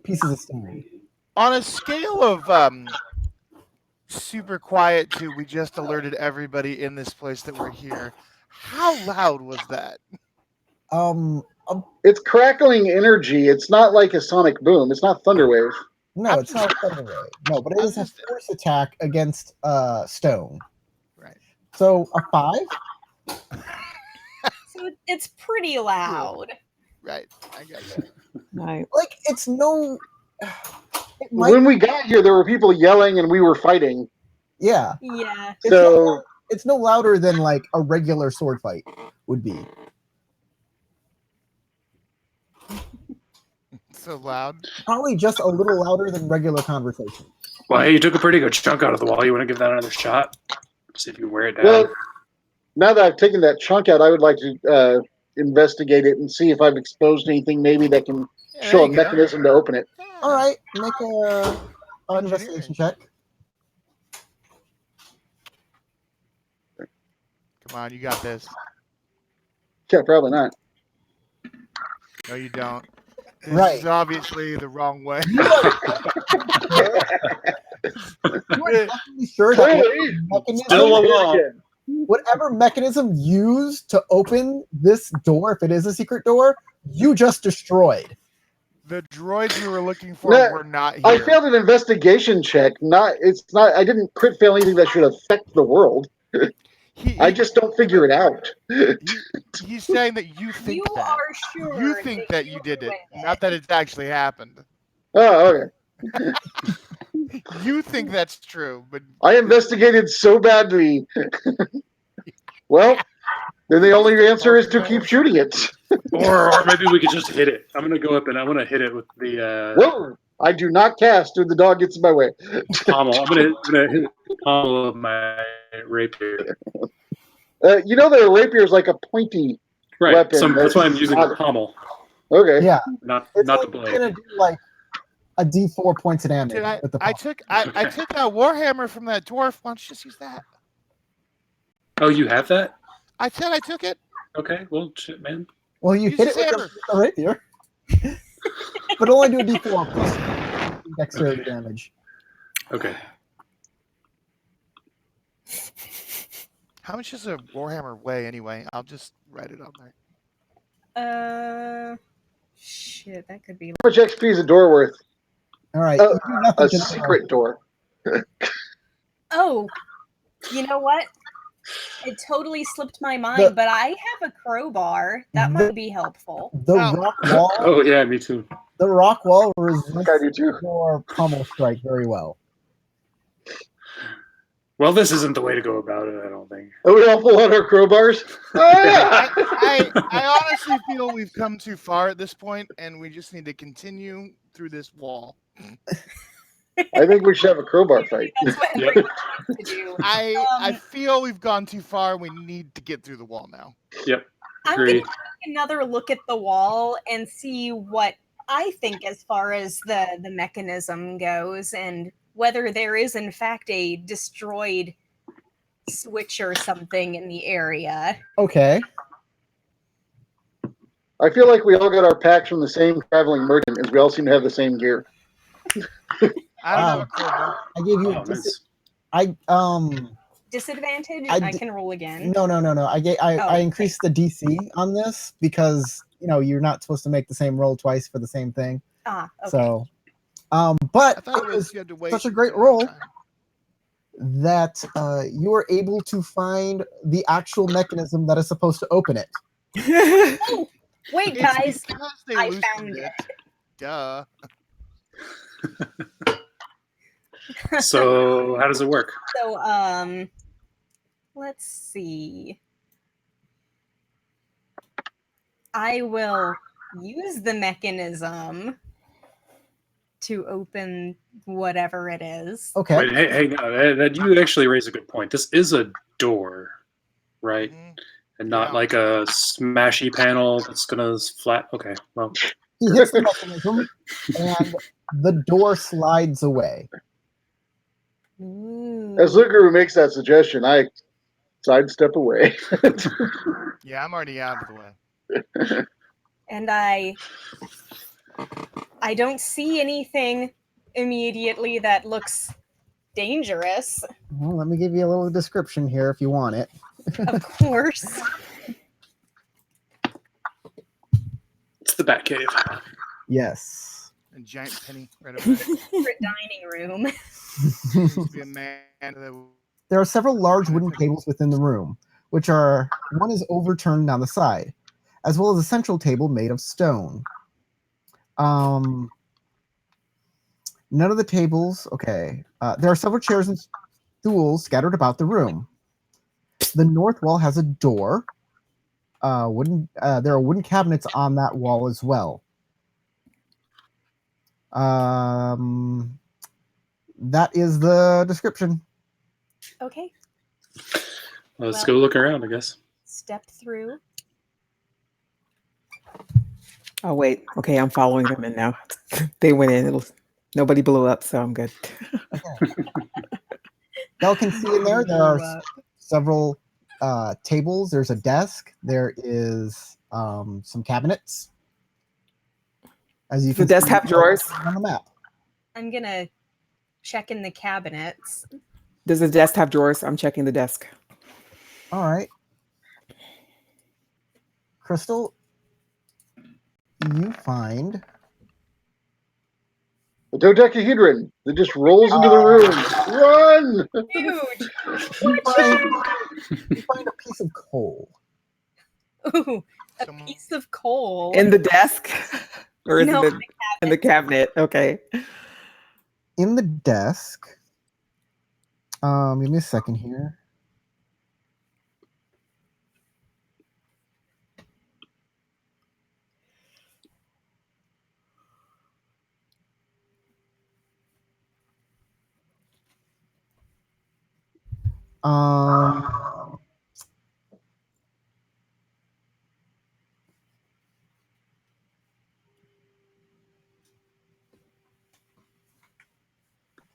pieces of stone. On a scale of super quiet too. We just alerted everybody in this place that we're here. How loud was that? Um, It's crackling energy. It's not like a sonic boom. It's not thunderwave. no, I'm it's not just- Thunderwave. No, but it I'm is a just- force attack against stone. Right. So a 5. So it's pretty loud. Right. I got that. Nice. Like it's no. It might, When we got here, there were people yelling and we were fighting. yeah. Yeah. It's So it's no louder than like a regular sword fight would be. So loud. Probably just a little louder than regular conversation. Well, hey, you took a pretty good chunk out of the wall. You want to give that another shot? See if you wear it down. well, now that I've taken that chunk out, I would like to investigate it and see if I've exposed anything maybe that can Yeah, show a there you go. mechanism to open it. All right, make a an investigation check. Come on, you got this. Yeah, probably not. No, you don't. This Right. is obviously the wrong way. You are definitely sure that Still a wall. whatever mechanism used to open this door, if it is a secret door, you just destroyed. The droids we were looking for No, were not here. I failed an investigation check. It's not. I didn't crit fail anything that should affect the world. I just don't figure it out. He's saying that you think You that. are sure. You think that you did it, not that it's actually happened. Oh, okay. You think that's true, but I investigated so badly. Well, then the only answer is to keep shooting it. Or maybe we could just hit it. I'm gonna go up and I want to hit it with the Whoa! I do not cast when the dog gets in my way. pommel. I'm gonna hit the pommel of my rapier. You know that a rapier is like a pointy Right. weapon. So that's why I'm using the pommel, Okay. Yeah, not it's the like blade. gonna do like a D4 points of damage did I? with the I palm. took that warhammer from that dwarf. Why don't you just use that? Oh, you have that? I said I took it. Okay. Well, shit, man. Well, you Use hit it his with hammer. the rapier, but only do a D4 plus dexterity damage. Okay. How much does a warhammer weigh anyway? I'll just write it on there. Shit, that could be. How much XP is a door worth? All right, you do nothing A to the secret door. Oh, you know what? It totally slipped my mind, but I have a crowbar. That might be helpful. The Oh. rock wall. Oh yeah, me too. The rock wall I resists do too. your pummel strike very well. Well, this isn't the way to go about it. I don't think. Oh, we all pull out our crowbars? Ah! I honestly feel we've come too far at this point, and we just need to continue through this wall. I think we should have a crowbar fight. That's what Yep. Henry wants to do. I feel we've gone too far. We need to get through the wall now. Yep. I'm going Agree. to take another look at the wall and see what I think as far as the mechanism goes and whether there is, in fact, a destroyed switch or something in the area. Okay. I feel like we all got our packs from the same traveling merchant, as we all seem to have the same gear. I don't have a crowbar. I gave you Oh, nice. Disadvantage? I I d- can roll again. no. I okay. increased the DC on this because you're not supposed to make the same roll twice for the same thing. Ah, okay. So, I but thought it was you had to wait such a great long roll time. that you were able to find the actual mechanism that is supposed to open it. Oh, wait, It's guys. because they I loosened found it. Duh. So how does it work? So, let's see. I will use the mechanism to open whatever it is. Okay. Wait, hang on. That you actually raise a good point. This is a door, right? Mhm. And not Yeah. like a smashy panel that's gonna flat. Okay. Well, He hits the mechanism, and the door slides away. Ooh. As Lugaru makes that suggestion, I sidestep away. Yeah, I'm already out of the way. And I don't see anything immediately that looks dangerous. Well, let me give you a little description here if you want it. Of course. It's the Batcave. Yes. A giant penny right over there. Secret dining room. Seems to be a man that There are several large wooden tables within the room, one is overturned down the side, as well as a central table made of stone. None of the tables, okay. There are several chairs and stools scattered about the room. The north wall has a door. There are wooden cabinets on that wall as well. That is the description. Okay. Let's Well- go look around, I guess. Step through. Oh wait, okay, I'm following them in now. They went in. Nobody blew up, so I'm good. Y'all can see in there are several tables. There's a desk. There is some cabinets. As you Does can the desk see have drawers? on the map. I'm gonna check in the cabinets. Does the desk have drawers? I'm checking the desk. All right. Crystal, you find The dodecahedron that just rolls into the room. Run! Huge. you find a piece of coal. Ooh, a Someone- piece of coal. In the desk? Or is No, it in the cabinet? Okay. In the desk. Give me a second here.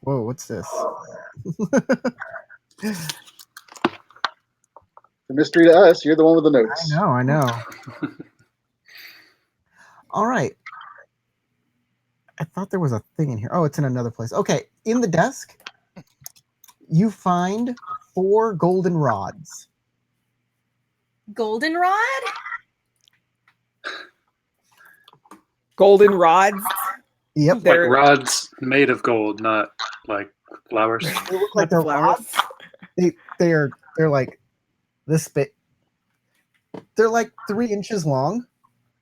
Whoa, what's this? The mystery to us, you're the one with the notes. I know. All right. I thought there was a thing in here. Oh, it's in another place. Okay, in the desk, you find 4 golden rods. Goldenrod? Golden rods. Yep. Like They're rods made of gold, not like flowers. They look like not the they're flowers. rods. They're like this big. They're like 3 inches long,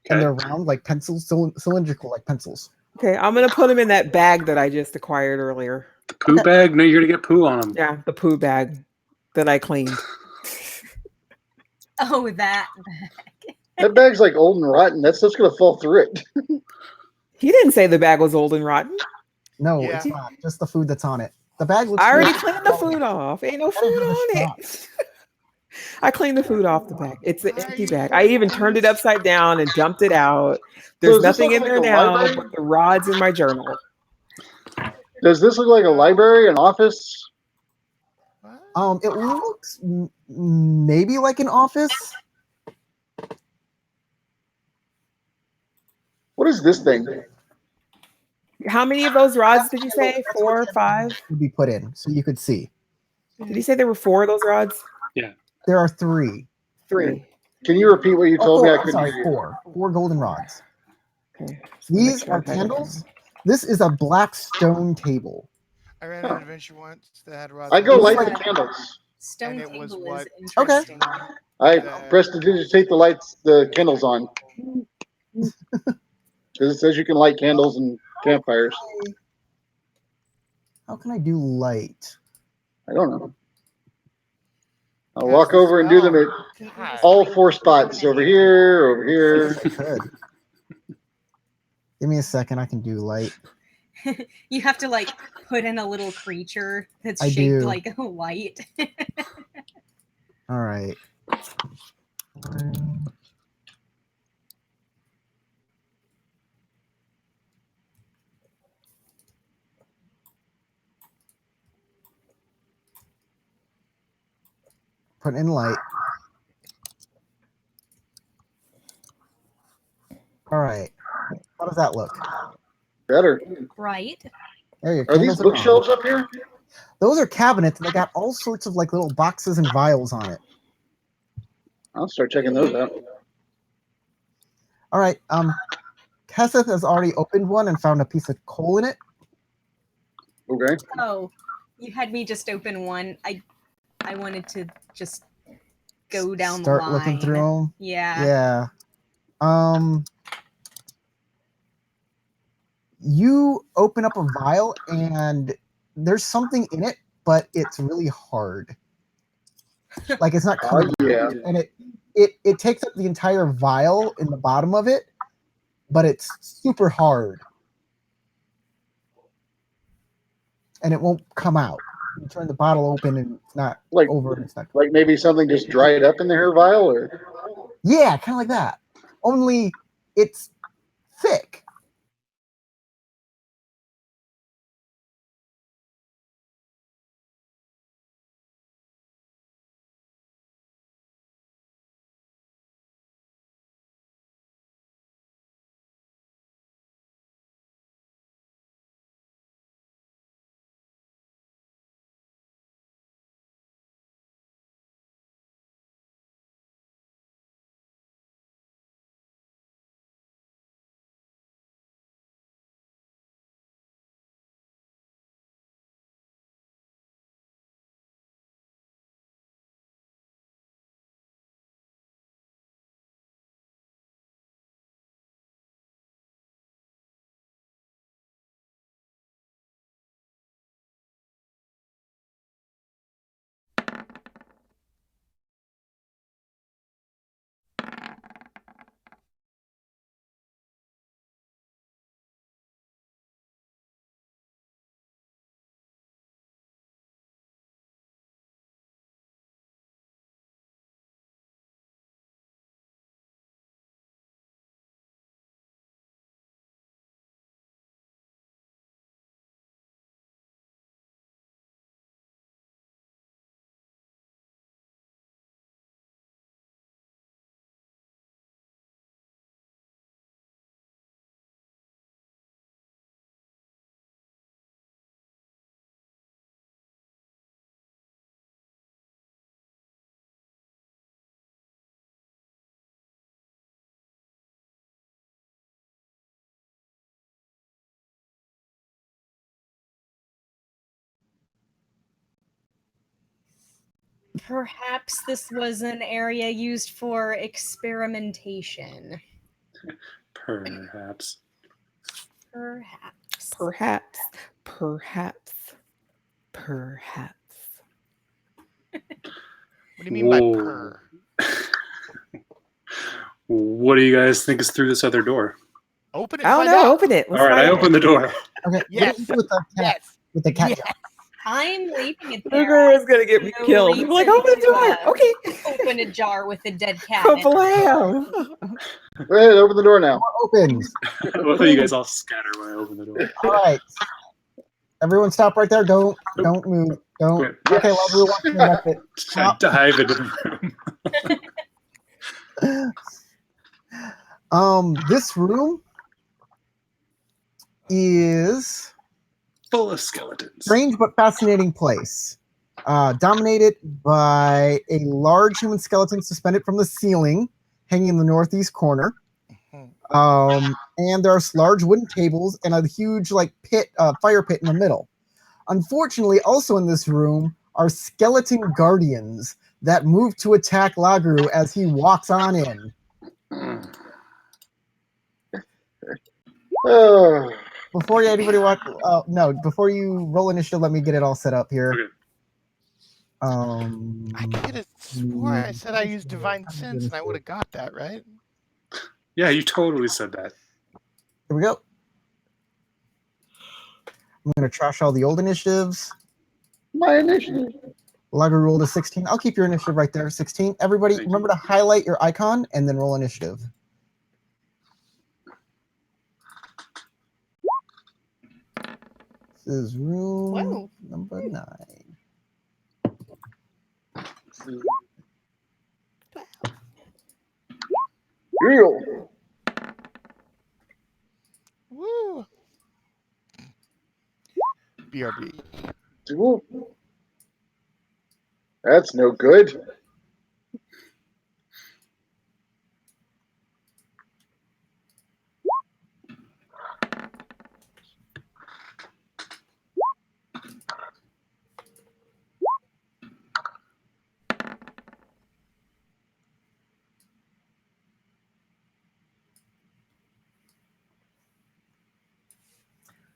and Okay. they're round like pencils, cylindrical like pencils. Okay, I'm gonna put them in that bag that I just acquired earlier. The poo bag? No, you're gonna get poo on them. Yeah, the poo bag that I cleaned. Oh, that. That bag's like old and rotten. That stuff's gonna fall through it. He didn't say the bag was old and rotten. No, Yeah. it's not. Just the food that's on it. The bag looks. I already good. cleaned the food off. Ain't no food on it. I cleaned the food off the bag. It's an empty bag. I even turned it upside down and dumped it out. There's does this nothing look in like there a now library? but the rods in my journal. Does this look like a library, an office? What? It looks maybe like an office. What is this thing? How many of those rods did you say? 4 or 5? Would be put in so you could see. Did he say there were 4 of those rods? There are 3. 3. Can you repeat what you Oh, told me? 4, I I'm couldn't sorry, hear you. 4. 4 golden rods. Okay. Just wanna make These sure are I've got candles. This is a black stone table. I ran an adventure once that had rods. I in go it. light the candles. Stone And it was table what- is Okay. interesting. I prestidigitate the lights, the candles on. Because it says you can light candles and campfires. How can I do light? I don't know. I'll Cast walk a over and do them spell. at God. all 4 spots. Over here, over here. Good. Give me a second. I can do light. You have to like put in a little creature that's I shaped do. like a light. All right. Put in light. All right. How does that look? Better. Right? There you Are these bookshelves up here? Those are cabinets, and they got all sorts of like little boxes and vials on it. I'll start checking those out. All right. Kesseth has already opened one and found a piece of coal in it. Okay. Oh, you had me just open one. I wanted to just go down Start the line. looking through them. Yeah. Yeah. You open up a vial and there's something in it, but it's really hard. Like it's not coming out. Yeah. And it takes up the entire vial in the bottom of it, but it's super hard. And it won't come out. You turn the bottle open and it's not Like- over and it's not Like maybe something just dried up in the hair vial, or yeah, kind of like that. Only it's thick. Perhaps this was an area used for experimentation. Perhaps. Perhaps. Perhaps. Perhaps. Perhaps. What do you mean by Whoa. purr? What do you guys think is through this other door? Open it. I don't Find know. out. Open it. Let's All right, find I out. opened the door. Okay. Yes. What do you do with the cat? Yes. With the cat Yes. jar? I'm leaving it there. Sugar is gonna get me No killed. I'm like, open the reason door. to, Okay. Open a jar with a dead cat. in it. Kablam. go ahead, open the door now. Opens. I love how you guys all scatter when I open the door. All right. Everyone stop right there. Don't move. Don't. Wait, Okay, yes. while we're watching the method. Just try to dive into the room. This room is Full of skeletons. strange but fascinating place. Dominated by a large human skeleton suspended from the ceiling, hanging in the northeast corner. And there's large wooden tables and a huge like fire pit in the middle. Unfortunately, also in this room are skeleton guardians that move to attack Lagru as he walks on in. Oh, Before anybody walk, before you roll initiative, let me get it all set up here. Okay. I could have swore I said I used divine sense, and I would have got that right. Yeah, you totally said that. Here we go. I'm going to trash all the old initiatives. my initiative. Lagru rolled a 16. I'll keep your initiative right there, 16. Everybody, Thank remember to highlight your icon and then roll initiative. This is room Whoa. number 9. Real. Woo. BRB. Ooh. That's no good.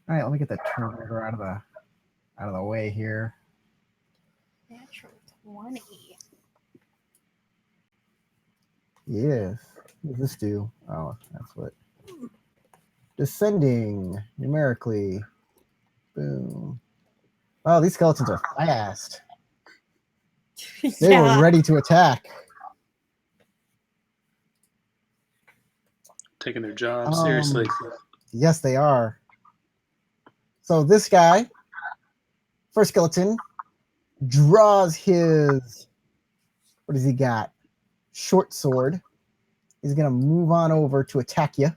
All right, let me get the turn order out of the way here. Natural 20. Yes. What does this do? Oh, that's what. Descending numerically. Boom. Oh, these skeletons are fast. They were ready to attack. Taking their job seriously. Yes, they are. So this guy, first skeleton, draws his, what does he got? Short sword. He's going to move on over to attack you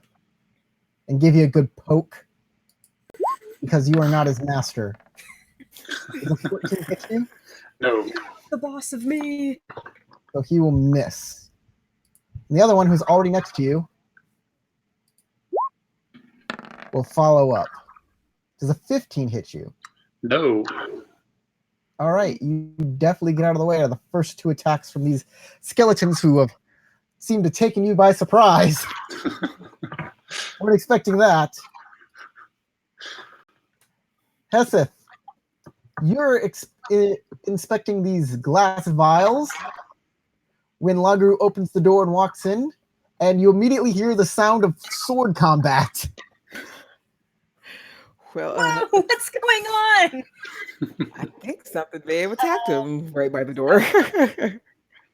and give you a good poke because you are not his master. Is a 14 hit you? No. The boss of me. So he will miss. And the other one who's already next to you will follow up. Does a 15 hit you? No. All right, you definitely get out of the way of the first two attacks from these skeletons who have seemed to have taken you by surprise. Weren't expecting that. Heseth, you're inspecting these glass vials when Lagru opens the door and walks in, and you immediately hear the sound of sword combat. Well, Wow, what's going on? I think something may have attacked him right by the door.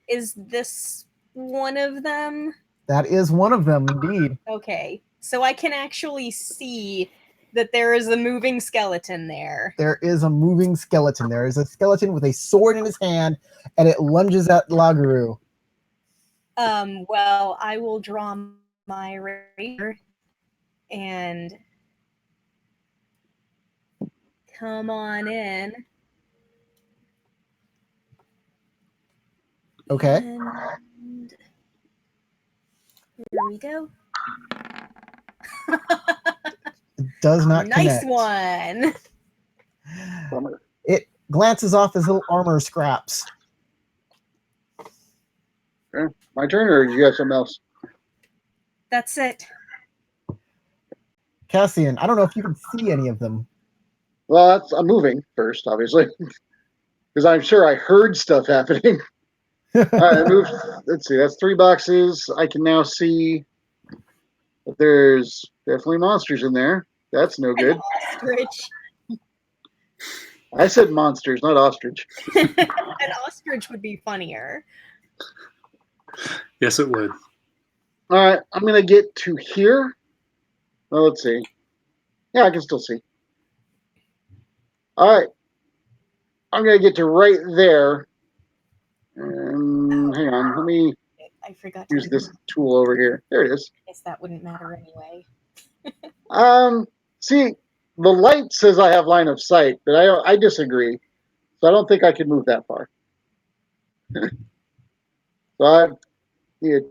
Is this one of them? That is one of them, indeed. Okay, so I can actually see that there is a moving skeleton there. There is a moving skeleton. There is a skeleton with a sword in his hand, and it lunges at Lagru. Well, I will draw my rapier and come on in. Okay. And here we go. It does not Nice connect. one. Bummer. It glances off his little armor scraps. Okay. My turn, or you got something else? That's it. Cassian, I don't know if you can see any of them. Well, I'm moving first, obviously, because I'm sure I heard stuff happening. All right, I moved. Let's see, that's 3 boxes. I can now see that there's definitely monsters in there. That's no good. An ostrich. I said monsters, not ostrich. An ostrich would be funnier. Yes, it would. All right, I'm going to get to here. Well, let's see. Yeah, I can still see. All right. I'm going to get to right there. And hang on, let me I forgot to use this tool over here. There it is. guess that wouldn't matter anyway. See, the light says I have line of sight, but I disagree. So I don't think I can move that far. So I need to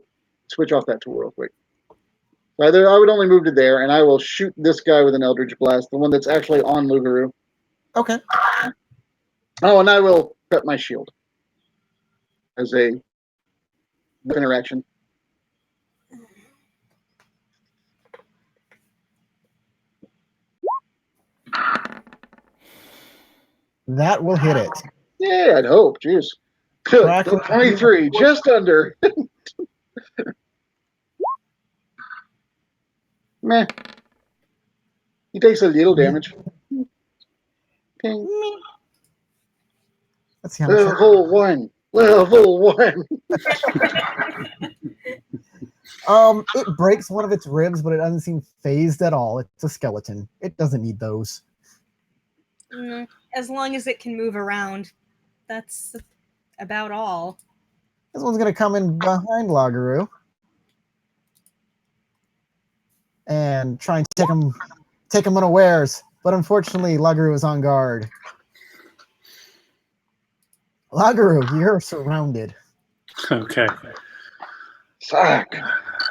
switch off that tool real quick. So I would only move to there, and I will shoot this guy with an Eldritch Blast, the one that's actually on Lugaru. Okay. Oh, and I will prep my shield as a interaction. That will hit it. Yeah, I'd hope. Jeez. Good. Crack it. 23, just under. Meh. He takes a little damage. Ping. Let's see how much. Level 1. Level 1. It breaks one of its ribs, but it doesn't seem phased at all. It's a skeleton. It doesn't need those. As long as it can move around, that's about all. This one's gonna come in behind Lagaru and try and take him unawares. But unfortunately, Lagaru is on guard. Lagaru, you're surrounded. Okay. Fuck.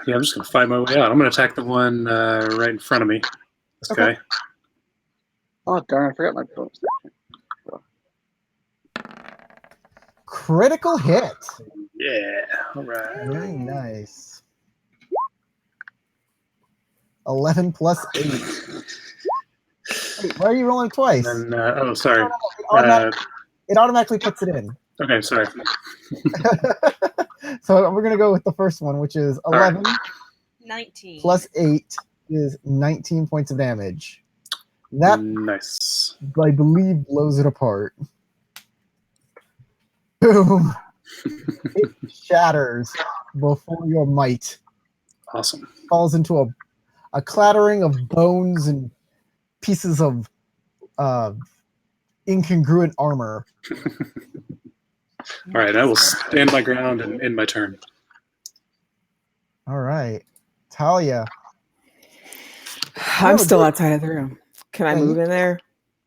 Yeah, I'm just gonna fight my way out. I'm gonna attack the one right in front of me. This Okay. guy. Oh, darn, I forgot my bonus. Critical hit. Yeah. All right. Very nice. 11 plus 8. Wait, why are you rolling twice? And oh, sorry. It automatically puts it in. Okay, sorry. So we're going to go with the first one, which is 11 19. plus 8 is 19 points of damage. That, Nice. I believe, blows it apart. Boom. It shatters before your might. Awesome. Falls into a clattering of bones and pieces of incongruent armor. All right, I will stand my ground and end my turn. All right. Talia, I'm still outside of the room. Can I Yeah, move in there?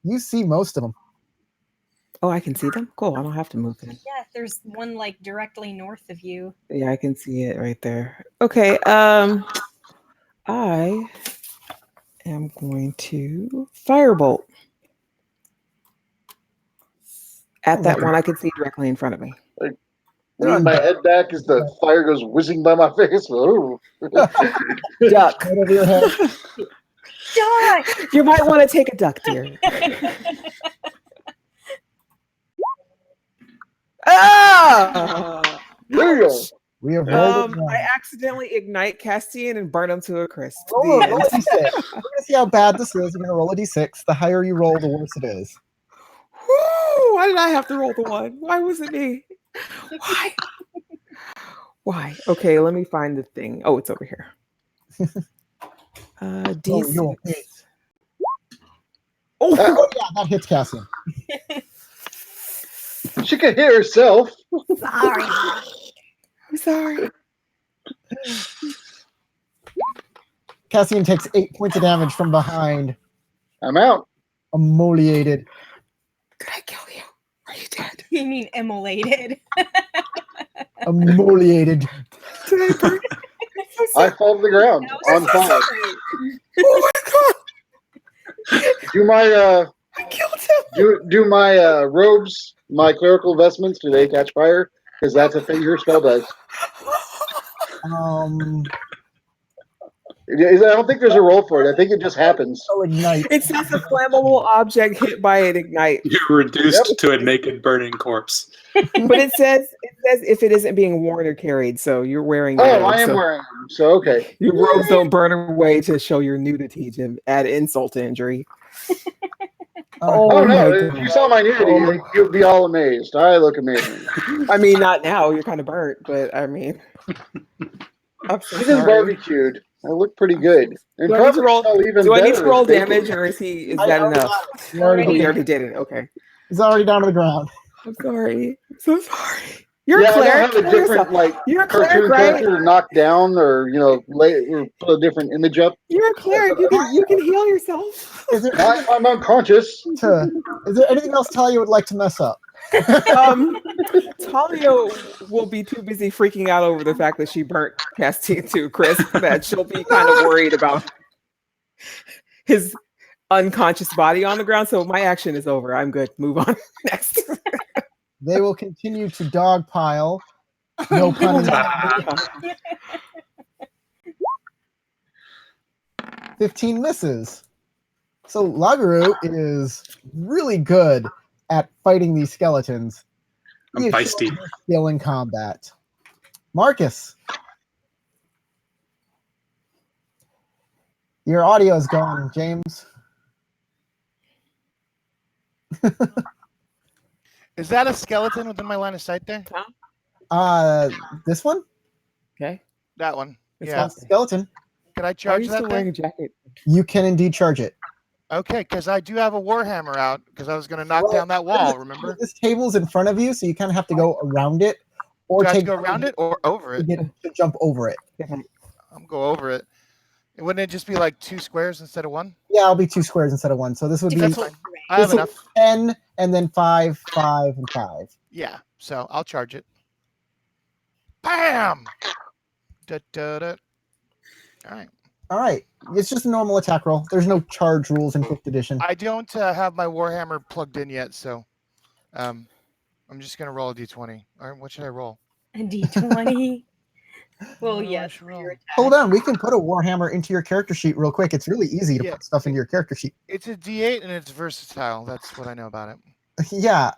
you see most of them. Oh, I can see them? Cool. I don't have to move in. Yeah, there's one like directly north of you. Yeah, I can see it right there. Okay. I am going to firebolt at that one I can see directly in front of me. Lean my head back as the fire goes whizzing by my face. Ooh. Duck. Right over your head. Die! You might want to take a duck, dear. Ah! Real. We have rolled I accidentally ignite Castian and burn him to a crisp. roll The a end. d6. We're going to see how bad this is. You're going to roll a d6. The higher you roll, the worse it is. Whew, why did I have to roll the one? Why was it me? Why? Why? Okay, let me find the thing. Oh, it's over here. Oh, D6. you'll hit. Oh, Oh, yeah, that hits Cassian. She could hear herself. Sorry. I'm sorry. Cassian takes 8 points of damage from behind, I'm out. immolated. Did I kill you? Are you dead? You mean immolated? Immolated. Did I burn? I fall to the ground That on was fire. great. Oh my god! Do my I killed him. do my robes, my clerical vestments, do they catch fire? Because that's a thing your spell does. I don't think there's a roll for it. I think it just happens. Oh, ignite. It says a flammable object hit by an ignite, You're reduced to a naked burning corpse. but it says if it isn't being worn or carried. So you're wearing. Oh, robes, I am so wearing them. So okay. your robes don't burn away to show your nudity to add insult to injury. Oh Oh no! my If you God. saw my nudity, Oh. you'd be all amazed. I look amazing. I mean, not now. You're kind of burnt, but I mean, I'm so I just sorry. barbecued. I look pretty good. And Do I need to probably roll? smell even Do I need to better roll if bacon. damage, or is that I already enough? got it. You Oh, already you did. already did it. Okay. He's already down to the ground. I'm sorry. I'm so sorry. You're Yeah, a cleric. I don't have a Kill different yourself. like You're a cartoon cleric, right? character to knock down or lay or put a different image up. You're a cleric. You can heal yourself. Is there, I'm unconscious. is there anything else Talia would like to mess up? Talia will be too busy freaking out over the fact that she burnt Castian to a crisp that she'll be kind of worried about his unconscious body on the ground. So my action is over. I'm good. Move on. Next. They will continue to dogpile. No pun intended. 15 misses. So Lagaru is really good at fighting these skeletons. I'm He is feisty. showing his skill in combat. Marcus, your audio is gone, James. Is that a skeleton within my line of sight there? This one? Okay. That one. It's Yeah. not a skeleton. Can I Are charge you that still wearing thing? a jacket? You can indeed charge it. Okay, because I do have a warhammer out because I was going to knock Well, down that wall. Remember? This table's in front of you, so you kind of have to go around it, or Do I have to take go around it or over to it? get to jump over it. I'm go over it. Wouldn't it just be like 2 squares instead of 1? Yeah, I'll be 2 squares instead of 1. So this would be That's fine. I have This will enough. 10, and then 5, 5, and 5. Yeah, so I'll charge it. Bam! Da, da, da. All right. All right. It's just a normal attack roll. There's no charge rules in 5th edition. I don't have my Warhammer plugged in yet, so I'm just going to roll a d20. All right, what should I roll? A D20. Well, What do I yes, should for roll? your attack. Hold on. We can put a Warhammer into your character sheet real quick. It's really easy to Yeah. put stuff into your character sheet. It's a d8 and it's versatile. That's what I know about it. Yeah.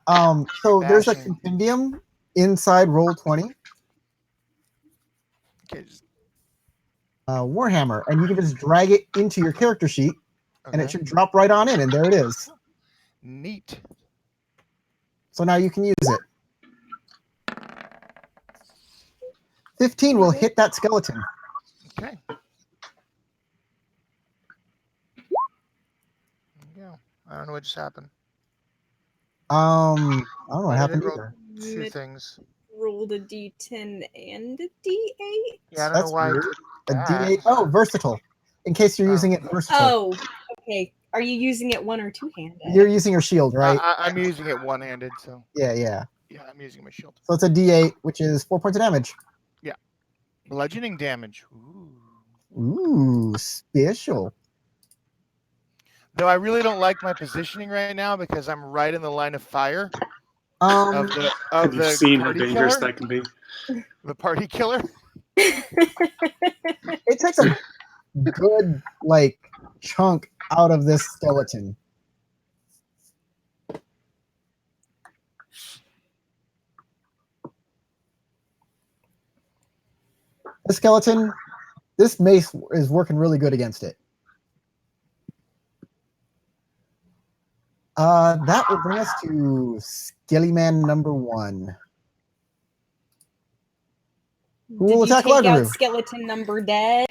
So there's a Bashing. compendium inside Roll20, Okay, just, Warhammer, and you can just drag it into your character sheet, and it okay. should drop right on in, and there it is. Neat. So now you can use it. 15 will hit that skeleton. Okay. There you go. I don't know what just happened. I don't know what I happened did roll either. two It things. rolled a D10 and a D8. Yeah, I don't That's know why. weird. A that. D8. Oh, versatile. In case you're Oh. using it versatile. Oh, okay. Are you using it one or two-handed? You're using your shield, right? I'm using it one-handed, so Yeah. yeah, I'm using my shield. So it's a D8, which is 4 points of damage. Bludgeoning damage. Ooh. Ooh, special. Though I really don't like my positioning right now because I'm right in the line of fire Um, of Have you the seen how party dangerous killer. that can be? The party killer. it takes a good chunk out of this skeleton. The skeleton, this mace is working really good against it. That will bring us to Skellyman number 1. Who will Did you attack take Lagaru? out skeleton number dead?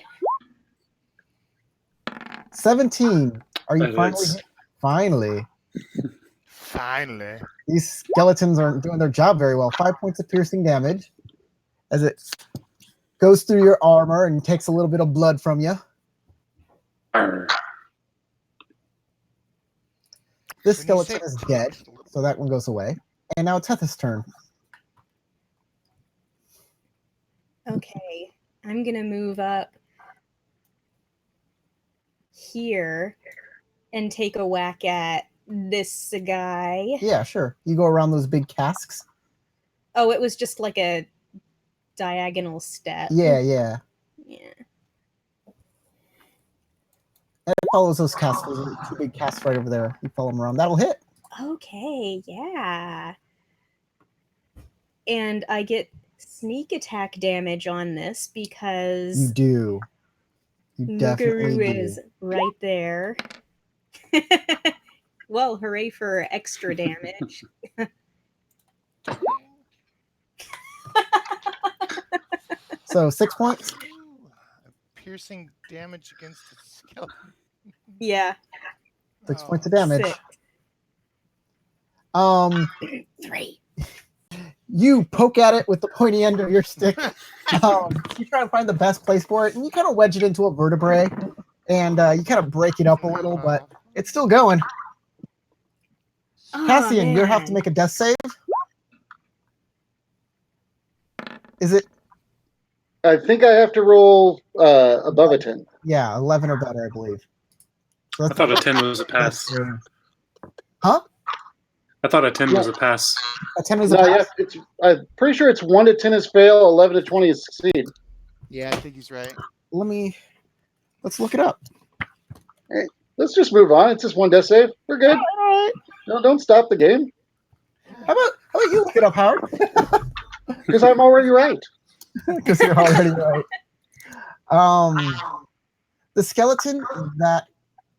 17. Are you That finally is. hit? Finally. Finally. These skeletons aren't doing their job very well. 5 points of piercing damage as it goes through your armor and takes a little bit of blood from you. Arr. This When you skeleton say is dead, so that one goes away. And now it's Heth's turn. Okay, I'm gonna move up here and take a whack at this guy. Yeah, sure. You go around those big casks. Oh, it was just like a diagonal step. Yeah. Yeah. And it follows those casks. Those are 2 big casks right over there. You follow them around. That'll hit. Okay, yeah. And I get sneak attack damage on this You because do. You definitely Mugaru do. is right there. Well, hooray for extra damage. So 6 points. Ooh, piercing damage against the skeleton. Yeah, 6 Oh, points of damage. 6. Um, 3. you poke at it with the pointy end of your stick. You try to find the best place for it, and you kind of wedge it into a vertebrae, and you kind of break it up a little, but it's still going. Cassian, you'll have to make a death save. Is it? I think I have to roll above a 10. Yeah, 11 or better, I believe. So I thought a 10 was a pass. Huh? I thought a 10 was a pass. A 10 is a No, pass? yeah, I'm pretty sure it's 1 to 10 is fail, 11 to 20 is succeed. Yeah, I think he's right. Let's look it up. Let's just move on. It's just 1 death save. We're good. All right. No, don't stop the game How about you look it up, Howard? because I'm already right. Because you're already right. The skeleton that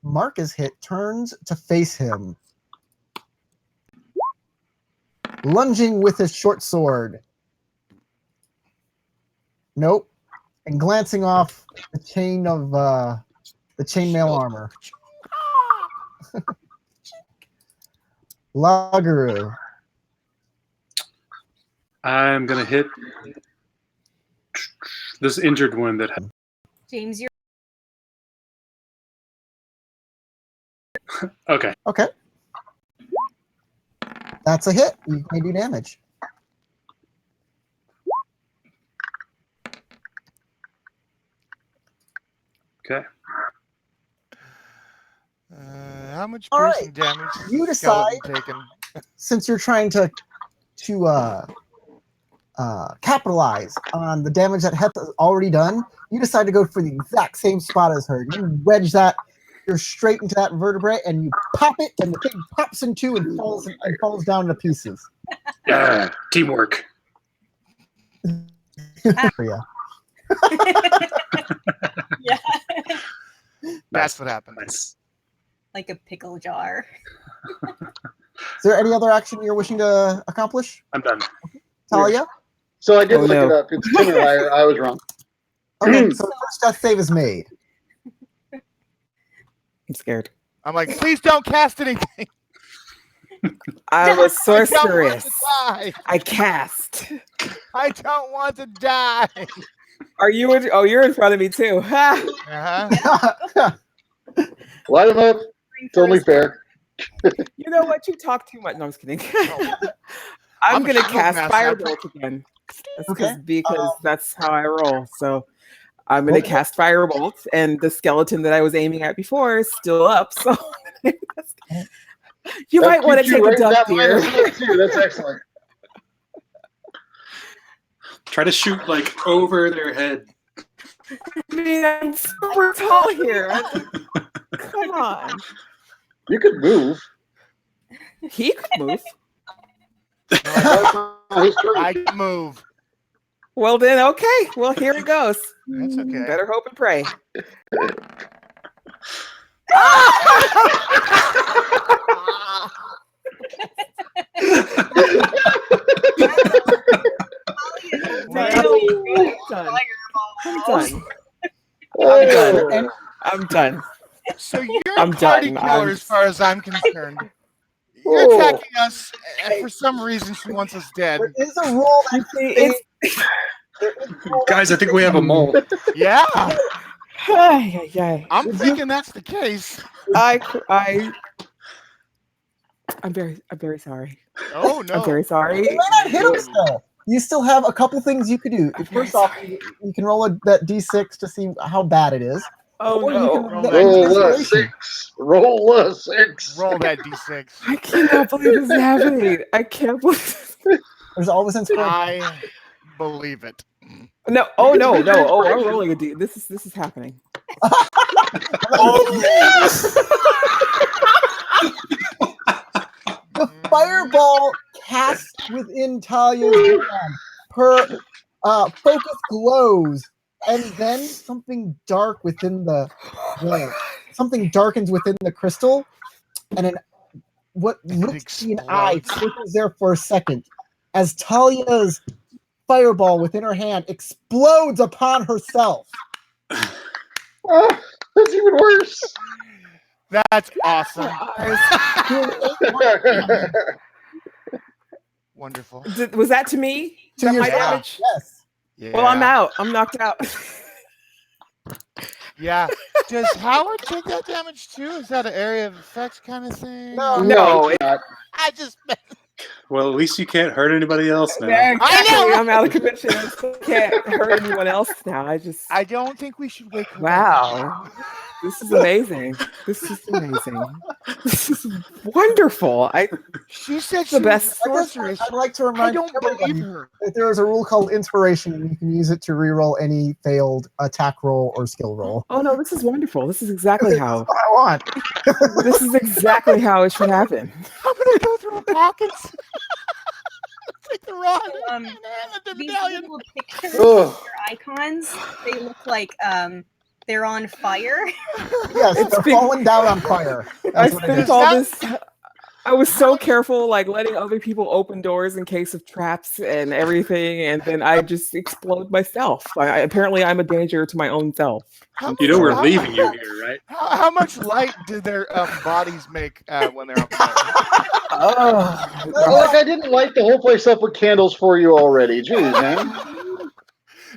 Marcus hit turns to face him, lunging with his short sword. Nope. And glancing off the chain of the chainmail armor. Lagaru. I'm going to hit this injured one that. James, you're Okay. Okay. That's a hit. You may do damage. Okay. How much All piercing damage is You the skeleton decide- taking? Since you're trying to capitalize on the damage that Heth has already done, you decide to go for the exact same spot as her. You wedge you're straight into that vertebrae, and you pop it, and the thing pops in two and falls down to pieces. Yeah, teamwork. Yeah. Yeah. That's what happened. Nice. Like a pickle jar. Is there any other action you're wishing to accomplish, I'm done. Talia? So I did Oh, look no. it up. It's timid. I was wrong. Okay, so the first death save is made. I'm scared. I'm like, please don't cast anything. I'm a I don't want sorceress. to die. I cast. I don't want to die. Are you? Oh, you're in front of me too. Ha! Uh-huh. Light him up. It's only fair. You know what? You talk too much. No, I'm just kidding. I'm I'm a gonna shield cast master. Firebolt again. That's Okay. because that's how I roll. So I'm gonna Okay. cast Firebolt, and the skeleton that I was aiming at before is still up. So you That might want to keeps you take a right duck down my here. estimate, too. That's excellent. Try to shoot like over their head. I mean, I'm super tall here. Come on. You could move. He could move. His turn. I can move. Well then, okay. Well, here it goes. That's okay. Better hope and pray. I'm done. Oh. I'm done. So you're I'm a party done. killer I'm- as far as I'm concerned. You're Oh. attacking us, and for some reason she wants us dead. There is a rule that It's Guys, I think we have a mole. Yeah, I'm I'm thinking that's the case. very sorry. Oh no. I'm very sorry. You might not hit him still. You still have a couple things you could do. First off, you can roll that d6 to see how bad it is. Oh Or you no. can Roll get that Roll a inspiration. 6. Roll a 6. Roll that d6. I cannot believe this is happening. I can't believe There's always inspiration. I believe it. No, oh no. Oh, I'm rolling a D. This is happening. The fireball casts within Talia's hand. Her focus glows, and then something dark within something darkens within the crystal, and what looks to be an eye explodes. flickers there for a second as Talia's fireball within her hand explodes upon herself. Oh, that's even worse. That's awesome. Doing 8 Wonderful. Was that to me? Is to that my yourself. damage? Yes. Yeah. Well, I'm out. I'm knocked out. Yeah. Does Howard take that damage too? Is that an area of effects kind of thing? No. No, it's not. I just Well, at least you can't hurt anybody else now. Yeah, exactly. I know! I'm out of commission. I still can't hurt anyone else now. I don't think we should wake her up. Wow. This is amazing. This is amazing. This is wonderful. She said The she best was a sorceress. I'd like to I remind don't everybody believe her. that there is a rule called inspiration, and you can use it to reroll any failed attack roll or skill roll. Oh no, this is wonderful. This is exactly how That's what I want. this is exactly how it should happen. I'm gonna go through her pockets. Take the rod Um, and hand the These medallion. little pictures, Ugh. their icons, they look like they're on fire. Yes, It's they're been- falling down on fire. I That's what it spent is. all this. I was so careful, like letting other people open doors in case of traps and everything, and then I just explode myself. Apparently, I'm a danger to my own self. You know we're how- leaving you here, right? How much light do their bodies make when they're on fire? Oh, Look, I didn't light the whole place up with candles for you already. Jeez, man.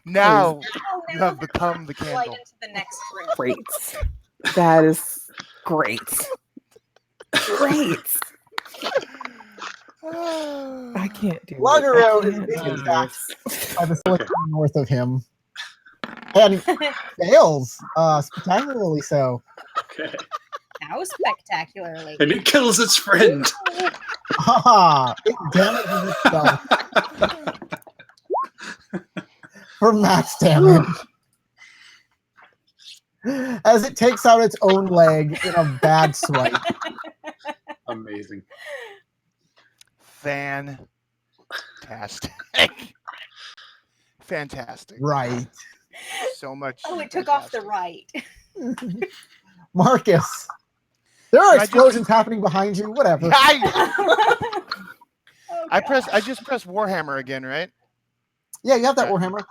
Now Oh, you now have we're become the gonna light candle. into the next room. Great. That is great. Great. I can't do Logaro it. is I being can't do attacked this. by the Celestial north of him. And fails spectacularly so. Okay. How spectacularly. And it kills its friend. Haha, it damages itself for max damage. As it takes out its own leg in a bad swipe. Amazing. Fantastic. Fantastic. Right. So much. Oh, it took off the fantastic. right. Marcus. There are Can I just- explosions happening behind you, whatever. I Oh, I just pressed Warhammer again, right? Yeah, you have that Right. Warhammer.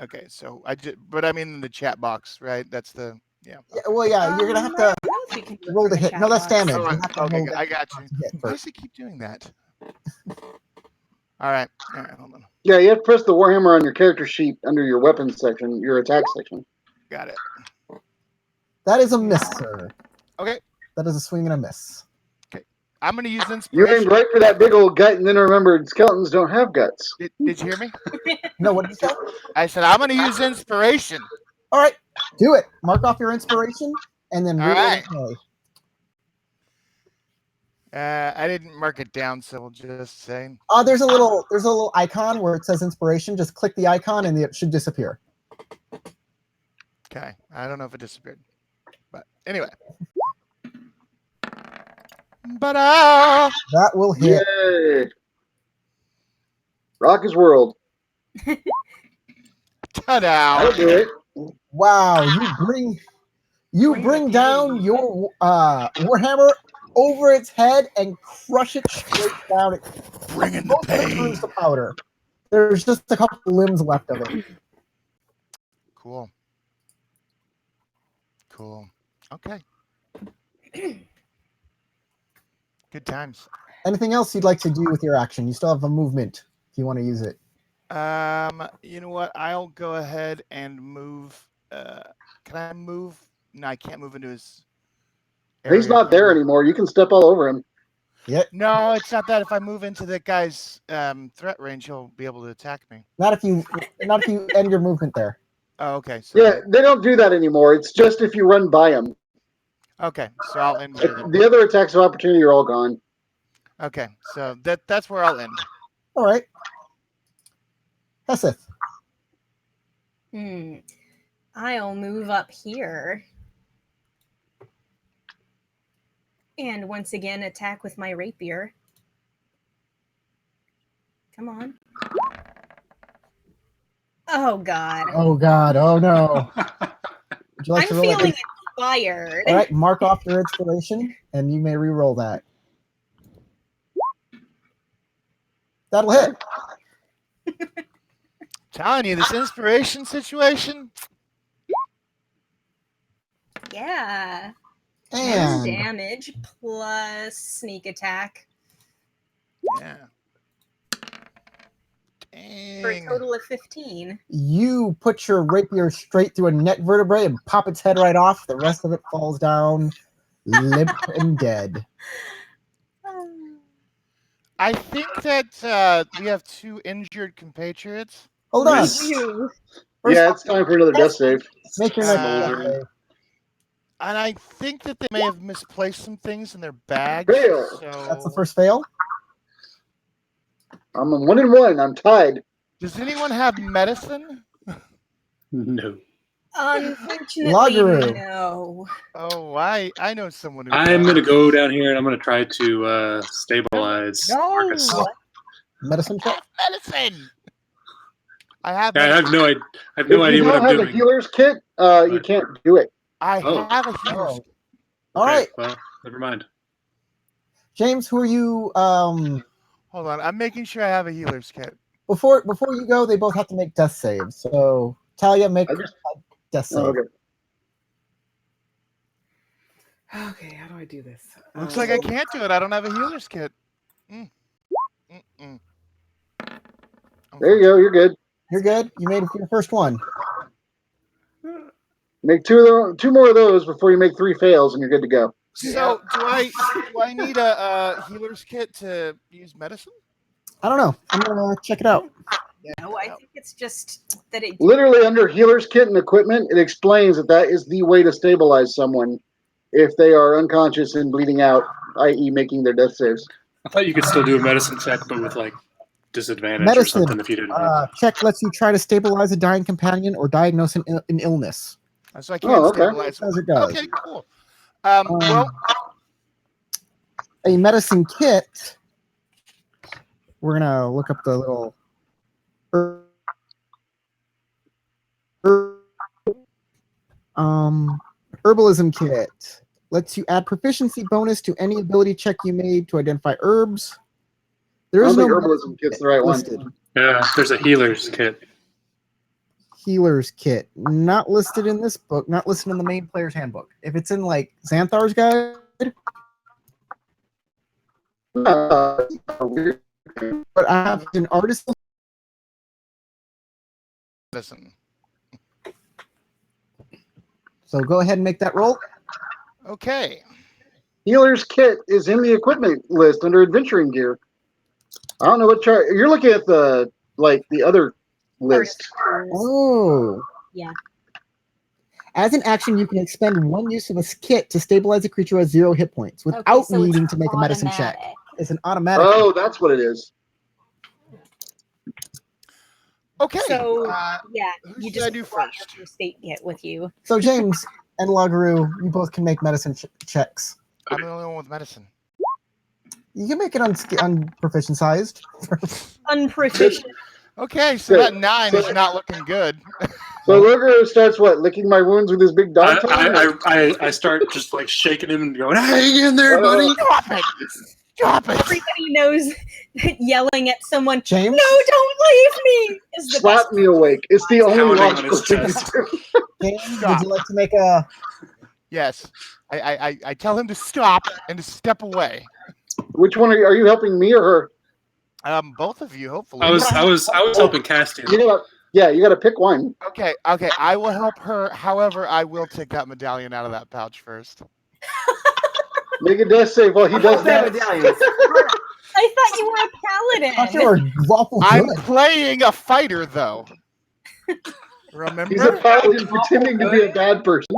Okay, so but I mean in the chat box, right? That's the Yeah, well, yeah, you're gonna have to roll the hit. No, that's damage. Oh, You have to okay, roll I got you. to hit Why first. does it keep doing that? All right, hold on. Yeah, you have to press the Warhammer on your character sheet under your weapons section, your attack section. Got it. That is a miss, sir. Okay, That is a swing and a miss. I'm gonna use You inspiration. aimed right for that big old gut and then remembered skeletons don't have guts. Did you hear me? No, what did you say? I said I'm gonna use inspiration. All right, do it. Mark off your inspiration and then All reroll right. the play. I didn't mark it down, so we'll just say. There's a little icon where it says inspiration. Just click the icon and it should disappear. Okay, I don't know if it disappeared, but anyway. But That will hit. Yay! Rock his world. ta-da! That'll do it. Wow, you bring down your Warhammer over its head and crush it straight down. It Bringing the most of it pain. turns to powder. There's just a couple limbs left of it. Cool. Cool. Okay. Good times. Anything else you'd like to do with your action? You still have a movement if you want to use it. You know what? I'll go ahead and move. Can I move? No, I can't move into his. He's not there anymore. You can step all over him. No, it's not that. If I move into that guy's threat range, he'll be able to attack me. Not if you end your movement there. Oh, okay. So Yeah, they don't do that anymore. It's just if you run by him. Okay, so I'll end there. then. The other attacks of opportunity are all gone. Okay, so that's where I'll end. All right. Heseth. I'll move up here. And once again, attack with my rapier. Come on. Oh, God. Oh God. Oh no. Would you like I'm to roll that? feeling inspired. All right. Mark off your inspiration, and you may re-roll that. That'll hit. Telling you, this inspiration situation. Yeah. 10 And damage plus sneak attack Yeah. for a Dang. total of 15. you put your rapier straight through a neck vertebrae and pop its head right off. The rest of it falls down, limp and dead. I think that we have 2 injured compatriots. Hold on. Nice. Phew. First Yeah, off, it's time for another death save. make your next Smoldering. death save. And I think that they may have misplaced some things in their bags. Fail. So That's the first fail. I'm 1-1. I'm tied. Does anyone have medicine? No. Unfortunately, Loggeroo. no. Oh, I know someone who I'm does. going to go down here and I'm going to try to stabilize No. Marcus. Medicine I check. have medicine. I have Yeah, I medicine. have no, I have If no you idea what don't I'm have a doing. healer's kit, you can't do it. I Oh. have a healer's Oh. All Okay, right, well, never mind. James. Who are you? Hold on, I'm making sure I have a healer's kit. Before you go, they both have to make death saves. So Talia, make I a just- death save. Oh, okay. Okay, how do I do this? Looks like I can't do it. I don't have a healer's kit. Mm-mm. There you go. You're good. You're good. You made your first one. Make two more of those before you make 3 fails, and you're good to go. So do I need a healer's kit to use medicine? I don't know. I'm gonna check it out. No, I think it's just that it. Literally under healer's kit and equipment, it explains that is the way to stabilize someone if they are unconscious and bleeding out, i.e., making their death saves. I thought you could still do a medicine check, but with like disadvantage or Medicine something if you didn't have. check lets you try to stabilize a dying companion or diagnose an illness. So I can't okay. stabilize. As it does. Okay, cool. Well, A medicine kit. We're gonna look up the little herbalism kit. Lets you add proficiency bonus to any ability check you made to identify herbs. There I is don't no think herbalism kit's the right listed. one. Yeah, there's a healer's kit. Healer's kit, not listed in this book, not listed in the main player's handbook. If it's in like Xanthar's guide, Weird. but I have an artist. medicine. So go ahead and make that roll. Okay. Healer's kit is in the equipment list under adventuring gear. I don't know what chart you're looking at. The other list. Oh. Yeah. As an action, you can expend one use of a kit to stabilize a creature who has 0 hit points without so it's needing to make a medicine check. automatic. It's an automatic. Oh, that's what it is. Okay. So yeah, who you should just I do brought first? your state kit with you. So James and Lagaru, you both can make medicine checks. I'm the only one with medicine. You can make it on proficient sized. Unproficient. Okay, so that 9 is not looking good. So Logro starts licking my wounds with his big dog tongue? I start just like shaking him and going, "Hang in there, buddy!" Stop it! Stop it! Everybody knows that yelling at someone, James? "No, don't leave me," is the Slap best. me awake. It's the only Pounding on logical his thing to chest. do. James, would you like to make a Yes, I tell him to stop and to step away. Which one are you helping, me or her? Both of you, hopefully. I was helping Castian. You gotta pick one. Okay. I will help her. However, I will take that medallion out of that pouch first. Make a death save while he does that. medallions. I thought you were a I thought you paladin. were lawful I'm good. playing a fighter, though. Remember? He's a paladin pretending to be a bad person.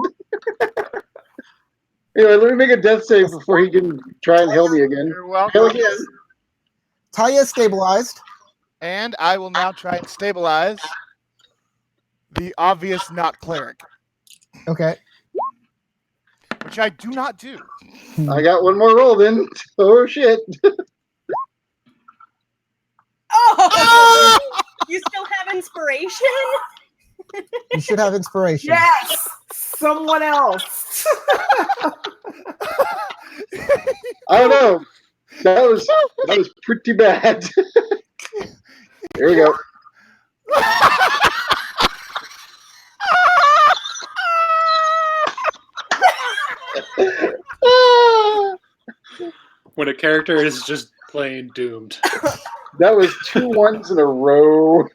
Anyway, let me make a death save before he can try and heal me again. You're Heal welcome. again. Talia is stabilized. And I will now try and stabilize the obvious not cleric, Okay. which I do not do. I got one more roll then. Oh shit. Oh, you still have inspiration? You should have inspiration. Yes, someone else. I don't know. That was pretty bad. Here we go. When a character is just plain doomed. That was 2 ones in a row.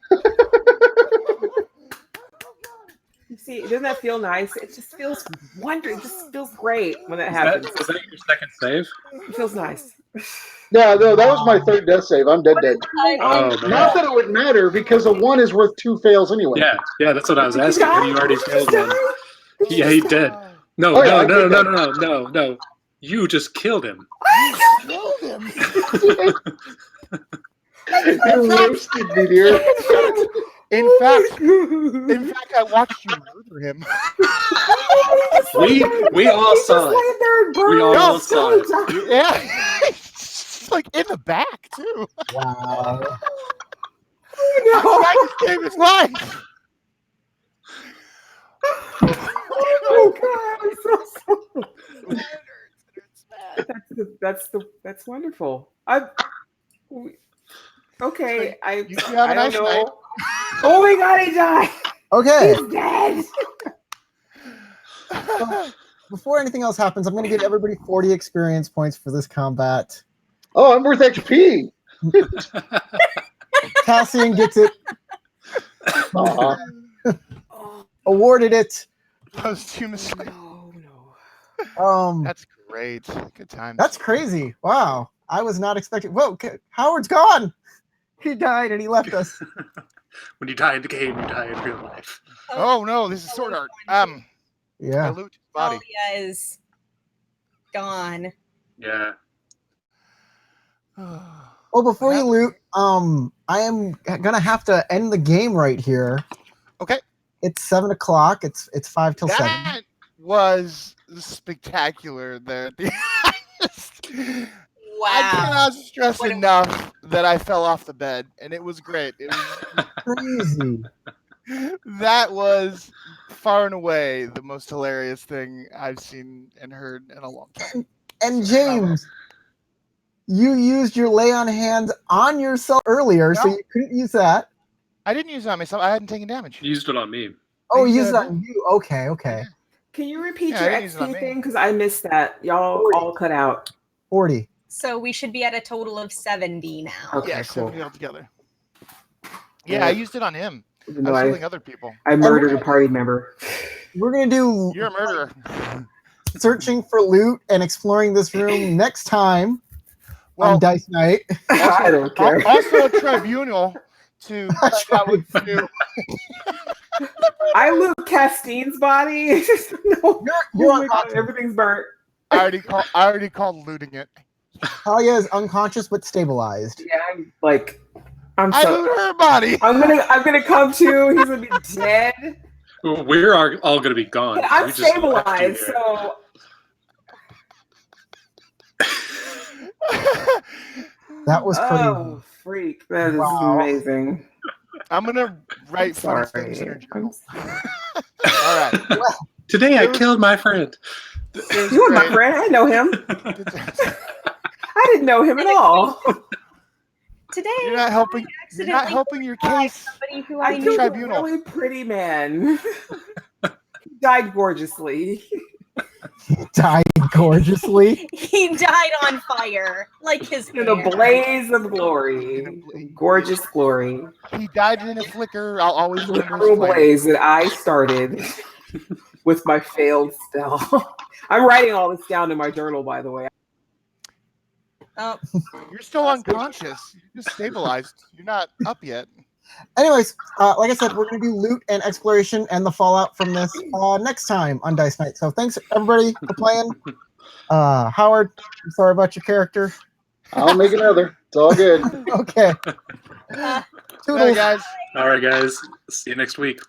You see, doesn't that feel nice? It just feels wonderful. It just feels great when that Was happens. that your second save? It feels nice. Yeah, no, that was my 3rd death save. I'm dead. Oh, man. Not that it would matter because a 1 is worth 2 fails anyway. Yeah, that's what I was asking. Have you already failed one? Yeah, he did. No, Oh, yeah, no. You just killed him. Killed him. You roasted me, dear. In fact, I watched you murder him. We all saw it. We all saw it. Yeah, it's like in the back too. Wow. I tried to save his life. Oh God, I'm so sorry. That's wonderful. Okay, You have a I nice don't night. know. Oh my God, he died. Okay. He's dead. So, before anything else happens, I'm going to give everybody 40 experience points for this combat. Oh, I'm worth XP. Cassian gets it. Aw. Awarded it. Posthumous. No. That's great. Good times. That's crazy. Wow. I was not expecting. Whoa, Howard's gone. He died and he left us. When you die in the game, you die in real life. Oh no, this is sword art. I Yeah. loot his body. Talia is gone. Yeah. Well, before you loot, I am gonna have to end the game right here. Okay. It's 7 o'clock. It's 5 till 7. That was spectacular there. Wow. I cannot stress What a- enough that I fell off the bed, and it was great. It was Crazy. that was far and away the most hilarious thing I've seen and heard in a long time. And James, you used your lay on hands on yourself earlier, so No. you couldn't use that. I didn't use it on myself. I hadn't taken damage. You used it on me. Oh, you use it said- on you. Okay. Can you repeat Yeah, I your didn't use it on XP me. thing? Because I missed that. Y'all all cut out. 40. So we should be at a total of 70 now. Okay, Yeah, cool. 70 altogether. Yeah, I used it on him. Even I though was I, healing other people. I murdered a party member. We're gonna do You're a murderer. searching for loot and exploring this room next time Well, on Dice Night. I don't care. Also a tribunal to check out what you do. I loot Castine's body. No, You're oh my God, unconscious. everything's burnt. I already called looting it. Talia is unconscious but stabilized. Yeah, I'm I so. loot her body. I'm gonna come to. He's gonna be dead. We're all going to be gone. I'm We just left you stabilized, here. so That was crazy. oh freak, that is Wow. amazing. I'm gonna write funny Sorry. things in her journal. All right. Today I It was- killed my friend. It was You were my great. friend. I know him. I didn't know him at all. Today, You're not helping. You're not accidentally helping your by case. somebody who I I knew. killed a tribunal. really pretty man. He died gorgeously. He died gorgeously. He died on fire, like his In a hair. blaze of glory. Gorgeous glory. He died in a flicker. I'll always remember his Literal flame. blaze that I started with my failed spell. I'm writing all this down in my journal, by the way. Oh, You're still unconscious. You're just stabilized. You're not up yet. Anyways, like I said, we're going to do loot and exploration and the fallout from this next time on Dice Night. So thanks, everybody, for playing. Howard, I'm sorry about your character. I'll make another. It's all good. Okay. uh, Toodles. Hey guys. All right, guys. See you next week.